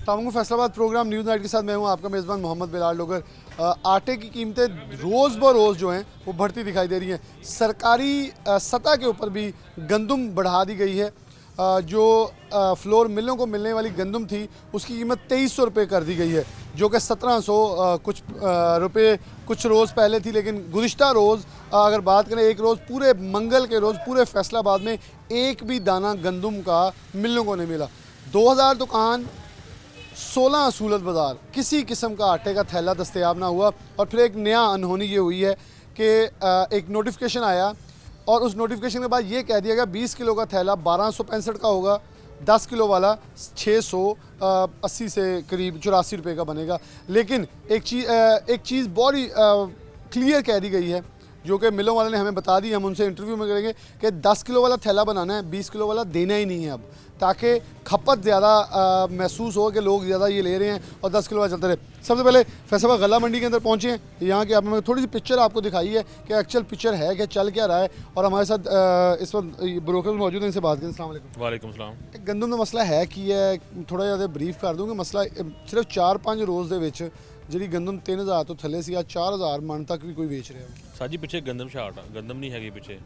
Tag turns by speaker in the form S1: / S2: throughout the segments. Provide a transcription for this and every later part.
S1: तामुंग Faisalabad programme news night के साथ मैं हूं आपका मेज़बान मोहम्मद बिलाल लोगर। आटे की कीमतें रोज़ ब रोज़ जो हैं वो बढ़ती दिखाई दे रही हैं। सरकारी सतह के ऊपर भी गंदम बढ़ा दी गई है। जो फ्लोर मिलों को मिलने वाली गंदम थी उसकी कीमत 2300 रुपये कर दी गई है, जो कि 1700 कुछ रुपये कुछ रोज़ पहले थी। लेकिन गुज़िश्ता रोज़ अगर बात करें, एक रोज़ पूरे मंगल के रोज़ पूरे फैसलाबाद में एक भी दाना गंदम का मिलों को नहीं मिला। 2000 दुकान, 16 असूलत बाज़ार, किसी किस्म का आटे का थैला दस्तयाब ना हुआ। और फिर एक नया अनहोनी ये हुई है कि एक नोटिफिकेशन आया और उस नोटिफिकेशन के बाद ये कह दिया गया 20 किलो का थैला 1265 का होगा, 10 किलो वाला 680 से करीब 84 रुपये का बनेगा। लेकिन एक चीज़ बहुत ही क्लियर कह दी गई है, जो कि मिलों वाले ने हमें बता दी, हम उनसे इंटरव्यू में करेंगे कि 10 किलो वाला थैला बनाना है, 20 किलो वाला देना ही नहीं है अब, ताकि खपत ज़्यादा महसूस हो कि लोग ज़्यादा ये ले रहे हैं और 10 किलो वाला चलते रहे। सबसे पहले फैसलाबाद गला मंडी के अंदर पहुँचे हैं। यहाँ की आपने थोड़ी सी पिक्चर आपको दिखाई है कि एक्चुअल पिक्चर है कि चल क्या रहा है। और हमारे साथ इस वक्त ब्रोकर मौजूद हैं, इनसे बात करें। अस्सलाम वालेकुम।
S2: वालेकुम सलाम।
S1: गंदम का मसला है कि है थोड़ा ज़्यादा ब्रीफ कर दूँगा। मसला सिर्फ 4-5 रोज़ ਦੇ ਵਿੱਚ ਜਿਹੜੀ ਗੰਦਮ 3000 ਤੋਂ ਥੱਲੇ ਸੀ, ਅੱਜ 4000 ਮਣ ਤੱਕ ਵੀ ਕੋਈ ਵੇਚ ਰਿਹਾ ਹੈ।
S2: ਸਾਜੀ ਪਿੱਛੇ ਗੰਦਮ ਸ਼ਾਰਟ ਆ, ਗੰਦਮ ਨਹੀਂ ਹੈਗੀ ਪਿੱਛੇ।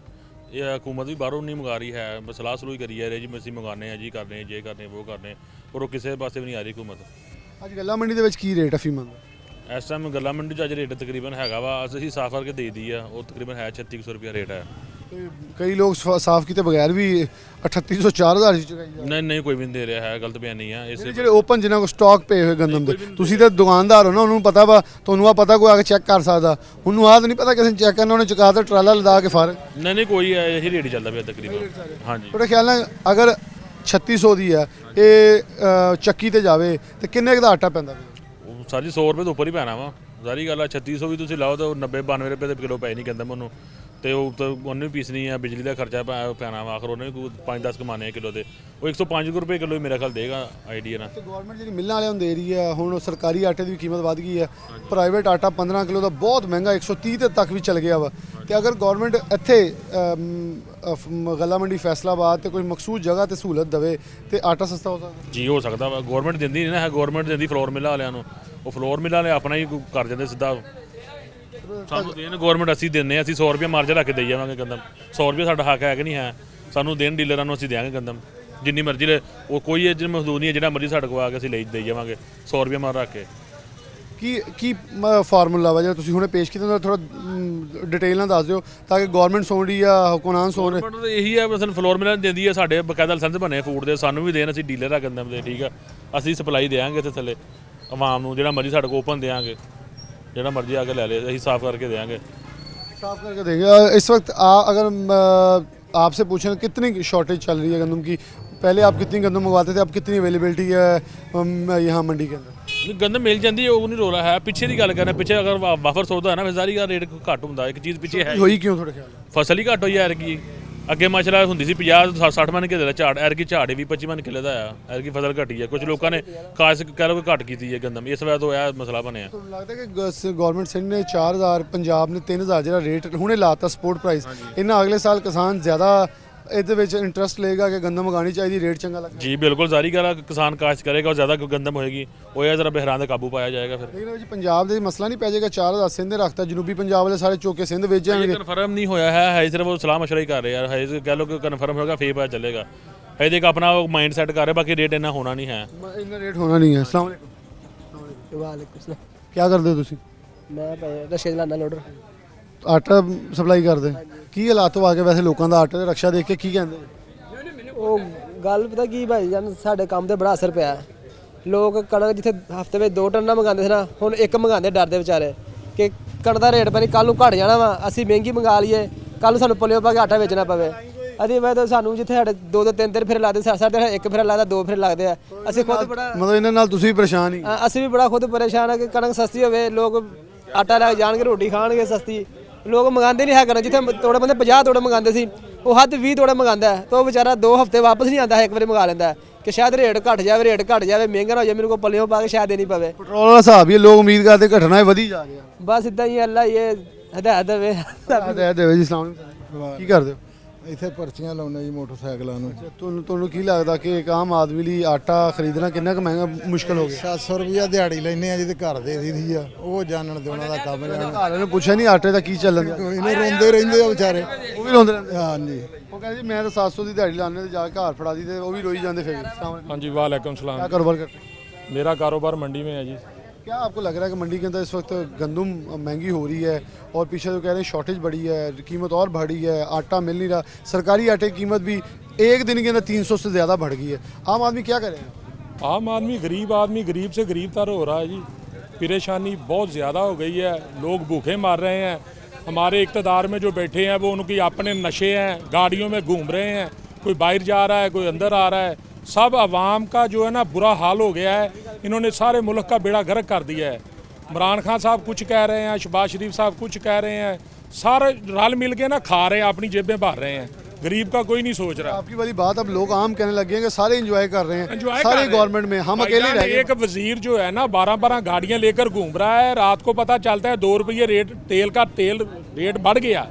S2: ਇਹ ਹਕੂਮਤ ਵੀ ਬਾਹਰੋਂ ਨਹੀਂ ਮੰਗਾ ਰਹੀ ਹੈ, ਬਸ ਸਲਾਹ ਸਲੂਹ ਕਰੀ ਜਾ ਰਹੀ ਜੀ, ਅਸੀਂ ਮੰਗਾਉਂਦੇ ਹਾਂ ਜੀ, ਕਰਨੇ ਜੇ ਕਰਨੇ ਉਹ ਕਰਨੇ, ਪਰ ਉਹ ਕਿਸੇ ਪਾਸੇ ਵੀ ਨਹੀਂ ਆ ਰਹੀ ਹਕੂਮਤ।
S1: ਅੱਜ ਗੱਲਾ ਮੰਡੀ ਦੇ ਵਿੱਚ ਕੀ ਰੇਟ ਅਫੀਮ ਦਾ?
S2: ਇਸ ਟਾਈਮ ਗੱਲਾ ਮੰਡੀ 'ਚ ਅੱਜ ਰੇਟ ਤਕਰੀਬਨ ਹੈਗਾ ਵਾ, ਅਸੀਂ ਸਾਫ਼ ਕਰਕੇ ਦੇ ਦੀ ਆ, ਉਹ ਤਕਰੀਬਨ ਹੈ 3600 ਰੁਪਇਆ ਰੇਟ ਹੈ।
S1: ਕਈ ਲੋਕ ਸਾਫ਼ ਕੀਤੇ ਬਗੈਰ ਵੀ 3800 4000 ਚ ਚੁਕਾਈ ਜਾ
S2: ਨਹੀਂ ਨਹੀਂ, ਕੋਈ ਵੀ ਨਹੀਂ ਦੇ ਰਿਹਾ ਹੈ, ਗਲਤ ਬਿਆਨੀ ਆ। ਇਸ
S1: ਜਿਹੜੇ ਓਪਨ ਜਿਨ੍ਹਾਂ ਕੋਲ ਸਟਾਕ ਪਏ ਹੋਏ ਗੰਦਮ ਦੇ, ਤੁਸੀਂ ਤਾਂ ਦੁਕਾਨਦਾਰ ਹੋ ਨਾ, ਉਹਨੂੰ ਪਤਾ ਵਾ, ਤੁਹਾਨੂੰ ਆ ਪਤਾ ਕੋਈ ਆ ਕੇ ਚੈੱਕ ਕਰ ਸਕਦਾ, ਉਹਨੂੰ ਆਹ ਤਾਂ ਨਹੀਂ ਪਤਾ ਕਿਸੇ ਨੇ ਚੈੱਕ ਕਰਨਾ, ਉਹਨੇ ਚੁਕਾ ਤਾ ਟਰਾਲਾ ਲਦਾ ਕੇ ਫਾਰ।
S2: ਨਹੀਂ ਨਹੀਂ, ਕੋਈ ਇਹੀ ਰੇਟ ਚੱਲਦਾ ਪਿਆ ਤਕਰੀਬਨ। ਹਾਂਜੀ,
S1: ਤੁਹਾਡੇ ਖਿਆਲ ਨਾਲ ਅਗਰ 3600 ਦੀ ਆ ਇਹ ਚੱਕੀ ਤੇ ਜਾਵੇ ਤੇ ਕਿੰਨੇ ਕੁ ਦਾ ਆਟਾ ਪੈਂਦਾ?
S2: ਉਹ ਸਾਜੀ 100 ਰੁਪਏ ਤੋਂ ਉੱਪਰ ਹੀ ਪੈਣਾ ਵਾ, ਸਾਰੀ ਗੱਲ ਆ। 3600 ਵੀ ਤੁਸੀਂ ਲਾਓ ਤਾਂ 90-92 ਰੁਪਏ ਦੇ ਕਿਲੋ ਪੈ ਨਹੀਂ ਕਹਿੰਦਾ ਮੈਨੂੰ, ਤੇ ਉਹ ਤਾਂ ਉਹਨੇ ਵੀ ਪੀਸਣੀ ਆ, ਬਿਜਲੀ ਦਾ ਖਰਚਾ ਪੈਣਾ ਵਾ, ਆਖਰ ਉਹਨੇ ਵੀ 5-10 ਕਮਾਣੇ ਆ ਕਿਲੋ ਦੇ, ਉਹ 105 ਰੁਪਏ ਕਿਲੋ ਮੇਰਾ ਖਿਆਲ ਦੇਗਾ ਆਈਡੀਆ ਨਾਲ।
S1: ਤੇ ਗਵਰਨਮੈਂਟ ਜਿਹੜੀ ਮਿਲਣ ਵਾਲਿਆਂ ਨੂੰ ਦੇ ਰਹੀ ਆ, ਹੁਣ ਉਹ ਸਰਕਾਰੀ ਆਟੇ ਦੀ ਵੀ ਕੀਮਤ ਵੱਧ ਗਈ ਹੈ। ਪ੍ਰਾਈਵੇਟ ਆਟਾ 15 ਕਿਲੋ ਦਾ ਬਹੁਤ ਮਹਿੰਗਾ 130 ਤੇ ਤੱਕ ਵੀ ਚਲ ਗਿਆ ਵਾ। ਤੇ ਅਗਰ ਗਵਰਨਮੈਂਟ ਇੱਥੇ ਗੱਲਾ ਮੰਡੀ ਫੈਸਲਾਬਾਦ ਤੇ ਕੋਈ ਮਖਸੂਸ ਜਗ੍ਹਾ ਤੇ ਸਹੂਲਤ ਦੇਵੇ ਤੇ ਆਟਾ ਸਸਤਾ ਹੋ ਸਕਦਾ
S2: ਜੀ, ਹੋ ਸਕਦਾ ਵਾ। ਗਵਰਨਮੈਂਟ ਦਿੰਦੀ ਨਹੀਂ ਨਾ ਹੈ, ਗਵਰਨਮੈਂਟ ਦਿੰਦੀ ਫਲੋਰ ਮਿਲਾਂ ਵਾਲਿਆਂ ਨੂੰ, ਉਹ ਫਲੋਰ ਮਿਲਾਂ ਵਾਲੇ ਆਪਣਾ ਹੀ ਕਰ ਜਾਂਦੇ ਸਿੱਧਾ। ਸਾਨੂੰ ਦੇਣ ਗਵਰਨਮੈਂਟ, ਅਸੀਂ ਦਿੰਦੇ ਹਾਂ, ਅਸੀਂ 100 ਰੁਪਏ ਮਾਰਜਨ ਰੱਖ ਕੇ ਦੇਈ ਜਾਵਾਂਗੇ ਗੰਦਮ। 100 ਰੁਪਏ ਸਾਡਾ ਹੱਕ ਹੈ ਕਿ ਨਹੀਂ ਹੈ? ਸਾਨੂੰ ਦੇਣ ਡੀਲਰਾਂ ਨੂੰ, ਅਸੀਂ ਦਿਆਂਗੇ ਗੰਦਮ ਜਿੰਨੀ ਮਰਜ਼ੀ ਲੈ, ਉਹ ਕੋਈ ਇਹ ਮਹਦੂਦ ਨਹੀਂ ਹੈ, ਜਿਹੜਾ ਮਰਜ਼ੀ ਸਾਡੇ ਕੋਲ ਆ ਕੇ ਅਸੀਂ ਦੇਈ ਜਾਵਾਂਗੇ 100 ਰੁਪਏ ਮਾਰ ਰੱਖ ਕੇ।
S1: ਕੀ ਫਾਰਮੂਲਾ ਵਾ ਜਿਹੜਾ ਤੁਸੀਂ ਹੁਣੇ ਪੇਸ਼ ਕੀਤਾ, ਥੋੜਾ ਡਿਟੇਲ ਨਾਲ ਦੱਸ ਦਿਓ ਤਾਂ ਕਿ ਗਵਰਨਮੈਂਟ ਸੁਣ ਰਹੀ ਆ, ਹੁਕਮਰਾਨ ਸੁਣ ਰਹੇ।
S2: ਗਵਰਨਮੈਂਟ ਇਹੀ ਹੈ, ਬਸ ਫਲੋਰ ਮਿਲਾਂ ਦਿੰਦੀ ਹੈ, ਸਾਡੇ ਬਕਾਇਦਾ ਲਾਇਸੈਂਸ ਬਣੇ ਫੂਡ ਦੇ, ਸਾਨੂੰ ਵੀ ਦੇਣ, ਅਸੀਂ ਡੀਲਰ ਆ ਗੰਦਮ ਦੇ, ਠੀਕ ਆ। ਅਸੀਂ ਸਪਲਾਈ ਦੇਵਾਂਗੇ ਇੱਥੇ ਥੱਲੇ ਆਵਾਮ ਨੂੰ, ਜਿਹੜਾ ਮਰਜ਼ੀ ਸਾਡੇ ਕੋਲ ਓਪਨ ਦੇਵਾਂਗੇ, ਜਿਹੜਾ ਮਰਜ਼ੀ ਆ ਕੇ ਲੈ ਲੇ, ਅਸੀਂ ਸਾफ़ करके देंगे।
S1: साफ़ करके देंगे। इस वक्त अगर आपसे पूछें कितनी शॉर्टेज चल रही है गंदम की, पहले आप कितनी गंदम मंगवाते थे, अब कितनी अवेलेबिलिटी है यहाँ मंडी के अंदर?
S2: गंदम मिल जाती है, वो नहीं रोला है। पिछे की गल करना, पिछे अगर वाफर सौदा है ना, फिर सारी रेट घट होंगे। एक चीज़ पिछे है
S1: हुई क्यों थोड़े ख्याल
S2: फसल ही घट हुई है एरकी। ਅੱਗੇ ਮਾਸ਼ਾਅੱਲਾ ਹੁੰਦੀ ਸੀ 50-60 ਮਣ ਕਿਲੇ ਦਾ ਝਾੜ, ਐਰਕੀ ਝਾੜ ਵੀ 25 ਮਣ ਕਿਲੇ ਦਾ ਆ। ਐਰਕੀ ਫਸਲ ਘਟੀ ਹੈ, ਕੁਝ ਲੋਕਾਂ ਨੇ ਖਾਸ ਕਹਿ ਲਓ ਕਿ ਘੱਟ ਕੀਤੀ ਹੈ ਗੰਦਮ, ਇਸ ਵਜ੍ਹਾ ਤੋਂ ਇਹ ਮਸਲਾ ਬਣਿਆ।
S1: ਤੁਹਾਨੂੰ ਲੱਗਦਾ ਕਿ ਗਵਰਨਮੈਂਟ ਸਿੰਘ ਨੇ 4000, ਪੰਜਾਬ ਨੇ 3000 ਜਿਹੜਾ ਰੇਟ ਹੁਣੇ ਲਾਤਾ ਸਪੋਰਟ ਪ੍ਰਾਈਸ, ਇਹਨਾਂ ਅਗਲੇ ਸਾਲ ਕਿਸਾਨ ਜ਼ਿਆਦਾ ਇਹਦੇ ਵਿੱਚ ਇੰਟਰਸਟ ਲਏਗਾ ਕਿ ਗੰਦਮ ਉਗਾਉਣੀ ਚਾਹੀਦੀ, ਰੇਟ ਚੰਗਾ ਲੱਗਦਾ?
S2: ਜੀ ਬਿਲकुल, ਜ਼ਾਰੀ ਗੱਲ ਆ, ਕਿਸਾਨ ਕਾਸ਼ਤ ਕਰੇਗਾ, ਉਹ ਜ਼ਿਆਦਾ ਗੰਦਮ ਹੋਏਗੀ, ਉਹ ਇਹ ਜ਼ਰਾ ਬਹਿਰਾਨ ਦਾ ਕਾਬੂ ਪਾਇਆ ਜਾਏਗਾ। ਫਿਰ
S1: ਲੇਕਿਨ ਜੀ ਪੰਜਾਬ ਦੇ ਮਸਲਾ ਨਹੀਂ ਪੈ ਜਾਏਗਾ, 4000 ਸਿੰਧ ਰੱਖਤਾ, ਜਨੂਬੀ ਪੰਜਾਬ ਵਾਲੇ ਸਾਰੇ ਚੋਕੇ ਸਿੰਧ ਵੇਚ ਜਾਣਗੇ।
S2: ਕਨਫਰਮ ਨਹੀਂ ਹੋਇਆ ਹੈ, ਸਿਰਫ ਉਹ ਸਲਾਹ ਮਸ਼ਵਰਾ ਹੀ ਕਰ ਰਹੇ ਯਾਰ, ਹੈ ਕਹਿ ਲਓ ਕਿ ਕਨਫਰਮ ਹੋਗਾ ਫੇਰ ਪਤਾ ਚੱਲੇਗਾ। ਹੈ ਦੇਖ ਆਪਣਾ ਮਾਈਂਡ ਸੈਟ ਕਰ ਰਹੇ, ਬਾਕੀ ਰੇਟ ਇੰਨਾ ਹੋਣਾ ਨਹੀਂ ਹੈ,
S1: ਇੰਨਾ ਰੇਟ ਹੋਣਾ ਨਹੀਂ ਹੈ। अस्सलाम वालेकुम।
S3: वालेकुम सलाम।
S1: क्या करते हो ਤੁਸੀਂ?
S3: मैं रशे लाना लोडर।
S1: ਆਟਾ ਸਪਲਾਈ ਕਰਦੇ ਕੀ ਹਾਲਾਤ ਹੋ ਆ ਕੇ? ਵੈਸੇ ਲੋਕਾਂ ਦਾ ਆਟੇ ਦਾ ਰਕਸ਼ਾ ਦੇਖ ਕੇ ਕੀ ਕਹਿੰਦੇ?
S3: ਉਹ ਗੱਲ ਪਤਾ ਕੀ ਭਾਈ ਜਾਨ, ਸਾਡੇ ਕੰਮ ਤੇ ਬੜਾ ਅਸਰ ਪਿਆ। ਲੋਕ ਕਣਕ ਜਿੱਥੇ ਹਫਤੇ ਵਿੱਚ 2 ਟਨ ਮੰਗਾਉਂਦੇ ਸੀ ਨਾ, ਹੁਣ 1 ਮੰਗਾਉਂਦੇ, ਡਰਦੇ ਵਿਚਾਰੇ ਕਿ ਕਣਕ ਦਾ ਰੇਟ ਪਤਾ ਨਹੀਂ ਕੱਲ ਨੂੰ ਘਟ ਜਾਣਾ ਵਾ, ਅਸੀਂ ਮਹਿੰਗੀ ਮੰਗਾ ਲਈਏ, ਕੱਲ ਨੂੰ ਸਾਨੂੰ ਪਲਿਓ ਪਾ ਕੇ ਆਟਾ ਵੇਚਣਾ ਪਵੇ। ਅਸੀਂ ਮੈਂ ਤਾਂ ਸਾਨੂੰ ਜਿੱਥੇ ਸਾਡੇ 2-2 3-3 ਫਿਰ ਲੱਗਦੇ, ਸਾਡੇ 1 ਫਿਰ ਲੱਗਦਾ, 2 ਫਿਰ ਲੱਗਦੇ ਆ। ਅਸੀਂ ਖੁਦ ਬੜਾ
S1: ਮਤਲਬ ਇਹਨਾਂ ਨਾਲ ਤੁਸੀਂ ਪਰੇਸ਼ਾਨ ਹੀ?
S3: ਅਸੀਂ ਵੀ ਬੜਾ ਖੁਦ ਪਰੇਸ਼ਾਨ ਆ ਕਿ ਕਣਕ ਸਸਤੀ ਹੋਵੇ, ਲੋਕ ਆਟਾ ਲੈ ਕੇ ਜਾਣਗੇ, ਰੋਟੀ ਖਾਣਗੇ ਸਸਤੀ। ਲੋਕ ਮੰਗਾਉਂਦੇ ਨਹੀਂ ਹੈ ਕਣਕ, ਜਿੱਥੇ ਤੋੜੇ ਬੰਦੇ 50 ਤੋੜੇ ਮੰਗਾਉਂਦੇ ਸੀ, ਉਹ ਹੱਦ 20 ਤੋੜੇ ਮੰਗਾਉਂਦਾ, ਤਾਂ ਉਹ ਵਿਚਾਰਾ 2 ਹਫ਼ਤੇ ਵਾਪਸ ਨਹੀਂ ਆਉਂਦਾ, ਇੱਕ ਵਾਰੀ ਮੰਗਾ ਲੈਂਦਾ ਕਿ ਸ਼ਾਇਦ ਰੇਟ ਘਟ ਜਾਵੇ, ਮਹਿੰਗਾ ਨਾ ਹੋ ਜਾਵੇ, ਮੈਨੂੰ ਕੋਈ ਪੱਲਿਓਂ ਪਾ ਕੇ ਸ਼ਾਇਦ ਦੇਣੀ ਪਵੇ।
S1: ਪੈਟਰੋਲ ਵਾਲਾ ਹਿਸਾਬ ਹੀ ਲੋਕ ਉਮੀਦ ਕਰਦੇ ਘਟਣਾ ਹੈ, ਵਧੀ ਜਾ ਰਿਹਾ।
S3: ਬਸ ਇਦਾਂ ਹੀ ਅੱਲਾ ਇਹ ਹਦਾਇਤ ਦੇਵੇ।
S1: ਜੀ। ਕੀ ਕਰਦੇ ਹੋ?
S4: ਇੱਥੇ ਪਰਚੀਆਂ ਲਾਉਂਦੇ ਜੀ ਮੋਟਰਸਾਈਕਲਾਂ ਨੂੰ।
S1: ਤੁਹਾਨੂੰ ਕੀ ਲੱਗਦਾ ਕਿ ਇੱਕ ਆਮ ਆਦਮੀ ਲਈ ਆਟਾ ਖਰੀਦਣਾ ਕਿੰਨਾ ਕੁ ਮਹਿੰਗਾ ਮੁਸ਼ਕਲ ਹੋ ਗਿਆ?
S4: 700 ਰੁਪਇਆ ਦਿਹਾੜੀ ਲੈਂਦੇ ਆ ਜਿਹਦੇ ਘਰ ਦੇ ਦੀ ਆ, ਉਹ ਜਾਣਨ ਦੇ ਉਹਨਾਂ ਦਾ ਕੰਮ ਜਾਣ।
S1: ਘਰ ਨੇ ਪੁੱਛਿਆ ਨਹੀਂ ਆਟੇ ਦਾ ਕੀ ਚੱਲਣ ਦਿਆ?
S4: ਕੋਈ ਨਹੀਂ, ਰੋਂਦੇ ਰਹਿੰਦੇ ਆ ਵਿਚਾਰੇ।
S1: ਉਹ ਵੀ ਰੋਂਦੇ ਰਹਿੰਦੇ?
S4: ਹਾਂਜੀ।
S1: ਉਹ ਕਹਿੰਦੇ ਜੀ ਮੈਂ ਤਾਂ 700 ਦੀ ਦਿਹਾੜੀ ਲਾਣੇ ਤੇ ਜਾ ਕੇ ਘਰ ਫੜਾ ਦੀ ਤੇ ਉਹ भी रोई जाते फिर।
S5: हाँ जी वालेकुम
S1: क्या
S5: सलाम।
S1: कारोबार करते हैं?
S5: मेरा कारोबार मंडी में है जी।
S1: क्या आपको लग रहा है कि मंडी के अंदर इस वक्त गंदम महंगी हो रही है और पीछे तो कह रहे हैं शॉर्टेज बढ़ी है, कीमत और बढ़ी है, आटा मिल नहीं रहा, सरकारी आटे की कीमत भी एक दिन के अंदर 300 से ज़्यादा बढ़ गई है, आम आदमी क्या करे?
S5: आम आदमी गरीब से गरीब तर हो रहा है जी। परेशानी बहुत ज़्यादा हो गई है, लोग भूखे मार रहे हैं। हमारे इक़्तिदार में जो बैठे हैं वो उनकी अपने नशे हैं, गाड़ियों में घूम रहे हैं, कोई बाहर जा रहा है, कोई अंदर आ रहा है। सब आवाम का जो है ना बुरा हाल हो गया है। इन्होंने सारे मुल्क का बेड़ा गर्क कर दिया है। इमरान खान साहब कुछ कह रहे हैं, शहबाज शरीफ साहब कुछ कह रहे हैं, सारे रल मिल के ना खा रहे हैं, अपनी जेबें भर रहे हैं। गरीब का कोई नहीं सोच रहा।
S1: आपकी वाली बात अब लोग आम कहने लगे हैं कि सारे एंजॉय कर रहे हैं,
S5: Enjoy
S1: सारे
S5: कर रहे हैं।
S1: गवर्नमेंट में हम अकेले रह गए।
S5: एक वजीर जो है ना 12-12 गाड़ियां लेकर घूम रहा है, रात को पता चलता है 2 रुपये तेल रेट बढ़ गया।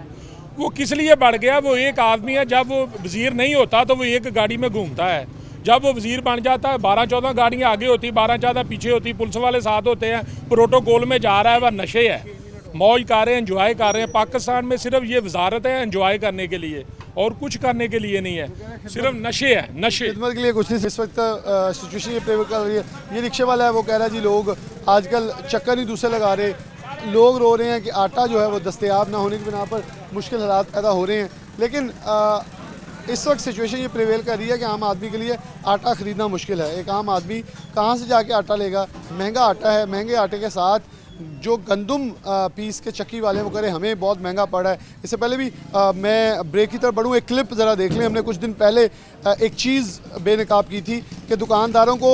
S5: वो किस लिए बढ़ गया? वो एक आदमी है, जब वो वजीर नहीं होता तो वो एक गाड़ी में घूमता है, जब वो वजीर बन जाता है 12-14 गाड़ियाँ आगे होती, 12-14 पीछे होती, पुलिस वाले साथ होते हैं, प्रोटोकॉल में जा रहा है, वह नशे है, मौज कर रहे हैं, एंजॉय कर रहे हैं। पाकिस्तान में सिर्फ ये वजारत है एंजॉय करने के लिए और कुछ करने के लिए नहीं है, सिर्फ नशे है, नशे।
S1: खिदमत के लिए कुछ नहीं। इस वक्त सिचुएशन ये प्रेव कर रही है। ये रिक्शे वाला है, वो कह रहा है जी लोग आजकल चक्कर नहीं दूसरे लगा रहे, लोग रो रहे हैं कि आटा जो है वो दस्तयाब ना होने की बिना पर मुश्किल हालात पैदा हो रहे हैं। लेकिन इस वक्त सिचुएशन ये प्रिवेल कर रही है कि आम आदमी के लिए आटा ख़रीदना मुश्किल है। एक आम आदमी कहाँ से जाके आटा लेगा? महंगा आटा है, महंगे आटे के साथ जो गंदम पीस के चक्की वाले वो करें हमें बहुत महंगा पड़ा है। इससे पहले भी मैं ब्रेक की तरफ बढ़ूँ, एक क्लिप ज़रा देख लें। हमने कुछ दिन पहले एक चीज़ बेनकाब की थी कि दुकानदारों को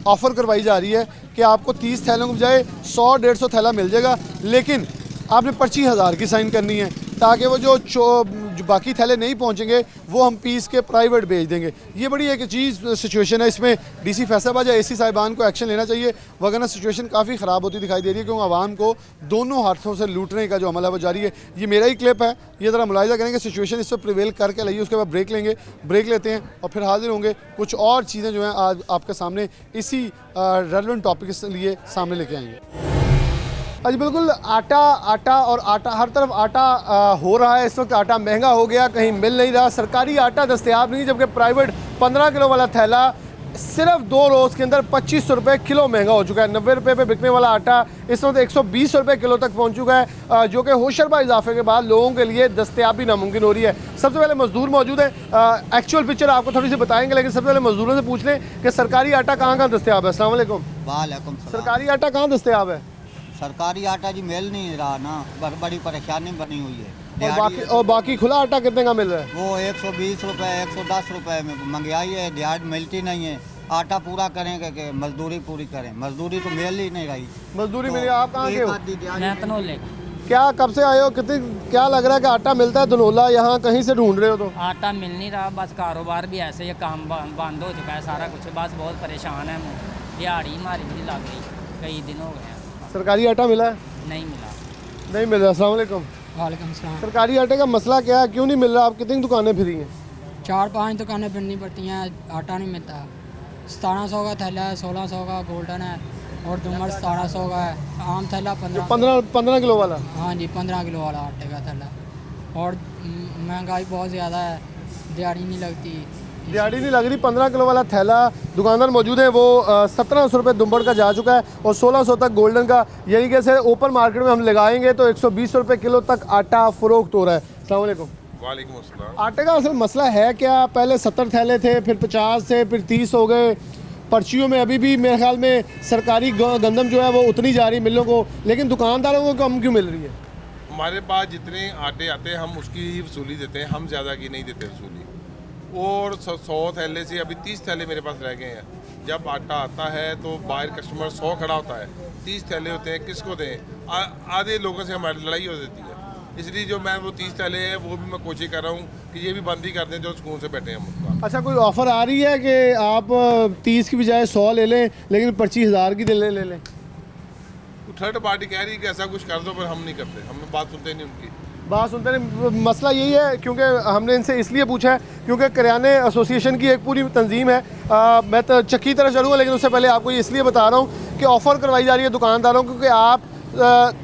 S1: ऑफ़र करवाई जा रही है कि आपको 30 थैलों के बजाय 100-150 थैला मिल जाएगा, लेकिन आपने पर्ची 1000 की साइन करनी है ताकि वो जो बाकी थैले नहीं पहुंचेंगे वो हम पीस के प्राइवेट भेज देंगे। ये बड़ी एक चीज़ सिचुएशन है। इसमें डीसी फैसलाबाद या एसी साहिबान को एक्शन लेना चाहिए, वरना सिचुएशन काफ़ी ख़राब होती दिखाई दे रही है, क्योंकि आवाम को दोनों हाथों से लूटने का जो अमल है वो जारी है। ये मेरा ही क्लिप है, ये ज़रा मुलाहिजा करेंगे सिचुएशन इस पर प्रिवेल करके लाइए, उसके बाद ब्रेक लेंगे, ब्रेक लेते हैं और फिर हाजिर होंगे। कुछ और चीज़ें जो हैं आज आपके सामने इसी रेलेवेंट टॉपिक के लिए सामने लेके आएंगे। जी बिल्कुल, आटा और आटा हर तरफ आटा हो रहा है। इस वक्त आटा महंगा हो गया, कहीं मिल नहीं रहा, सरकारी आटा दस्तयाब नहीं, जबकि प्राइवेट 15 किलो वाला थैला सिर्फ 2 रोज़ के अंदर 2500 रुपये किलो महंगा हो चुका है। 90 रुपये पे बिकने वाला आटा इस वक्त 120 रुपये किलो तक पहुंच चुका है, जो कि होशरबा इजाफे के बाद लोगों के लिए दस्तयाबी नामुमकिन हो रही है। सबसे पहले मजदूर मौजूद है, एक्चुअल पिक्चर आपको थोड़ी सी बताएंगे, लेकिन सबसे पहले मजदूरों से पूछ लें कि सरकारी आटा कहाँ कहाँ दस्तयाब है। अस्सलाम वालेकुम।
S6: वालेकुम सलाम।
S1: सरकारी आटा कहाँ दस्तयाब है?
S6: सरकारी आटा जी मिल नहीं रहा ना, बड़ी परेशानी बनी हुई है।
S1: और बाकी खुला आटा कितने का मिल रहा है?
S6: वो 120 रुपये 110 रुपये में महंगाई है, दिहाड़ी मिलती नहीं है। आटा पूरा करेंगे कि मजदूरी पूरी करें? मजदूरी तो मिल ही नहीं रही।
S1: मजदूरी मिली। आप कहाँ के हो?
S7: मैं तनोले।
S1: क्या कब से आए हो? कितने क्या लग रहा है कि आटा मिलता है धनोला, यहाँ कहीं से ढूंढ रहे हो? तो
S7: आटा मिल नहीं रहा, बस कारोबार भी ऐसे, ये काम बंद हो चुका है सारा कुछ, बस बहुत परेशान है। दिहाड़ी हमारी भी लग गई, कई दिन हो गए।
S1: सरकारी आटा मिला है?
S7: नहीं मिला।
S1: नहीं मिल रहा। अस्सलाम वालेकुम।
S8: वालेकुम सलाम।
S1: सरकारी आटे का मसला क्या है, क्यों नहीं मिल रहा? आप कितनी दुकानें फिरी हैं?
S8: 4-5 दुकानें फिरनी पड़ती हैं, आटा नहीं मिलता। 1700 का थैला है, 1600 का गोल्डन है और डूमर 1700 का है। आम थैला 15 किलो वाला। हाँ जी, 15 किलो वाला आटे का थैला। और महंगाई बहुत ज़्यादा है, दिहाड़ी नहीं लगती।
S1: दिहाड़ी नहीं लग रही। 15 किलो वाला थैला दुकानदार मौजूद है, वो 1700 रुपये दुम्बड़ का जा चुका है और 1600 तक गोल्डन का, यानी कि इसे ओपन मार्केट में हम लगाएंगे तो 120 रुपये किलो तक आटा फरोख्त हो रहा है। अस्सलाम वालेकुम।
S9: वालेकुम अस्सलाम।
S1: आटे का असल मसला है क्या? पहले 70 थैले थे, फिर 50 थे, फिर 30 हो गए। पर्चियों में अभी भी मेरे ख्याल में सरकारी गंदम जो है वो उतनी जा रही मिलों को, लेकिन दुकानदारों को कम क्यों मिल रही है?
S9: हमारे पास जितने आटे आते हैं हम उसकी ही वसूली देते हैं, हम ज़्यादा की नहीं देते वसूली। और 100 थैले से अभी 30 थैले मेरे पास रह गए हैं। जब आटा आता है तो बाहर कस्टमर 100 खड़ा होता है, 30 थैले होते हैं, किसको दें? आधे लोगों से हमारी लड़ाई हो जाती है। इसलिए जो मैं वो 30 थैले हैं वो भी मैं कोशिश कर रहा हूँ कि ये भी बंद ही कर दें, जो सुकून से बैठे हैं हम।
S1: अच्छा, कोई ऑफ़र आ रही है कि आप 30 की बजाय 100 ले लें, लेकिन पर्ची 1000 की ले लें?
S9: थर्ड पार्टी कह रही है कि ऐसा कुछ कर दो, पर हम नहीं करते, हम बात सुनते नहीं उनकी।
S1: बात सुनते हैं। मसला यही है, क्योंकि हमने इनसे इसलिए पूछा है क्योंकि करियाने एसोसिएशन की एक पूरी तंजीम है। मैं तो चक्की की तरफ चलूँगा, लेकिन उससे पहले आपको ये इसलिए बता रहा हूँ कि ऑफ़र करवाई जा रही है दुकानदारों को कि आप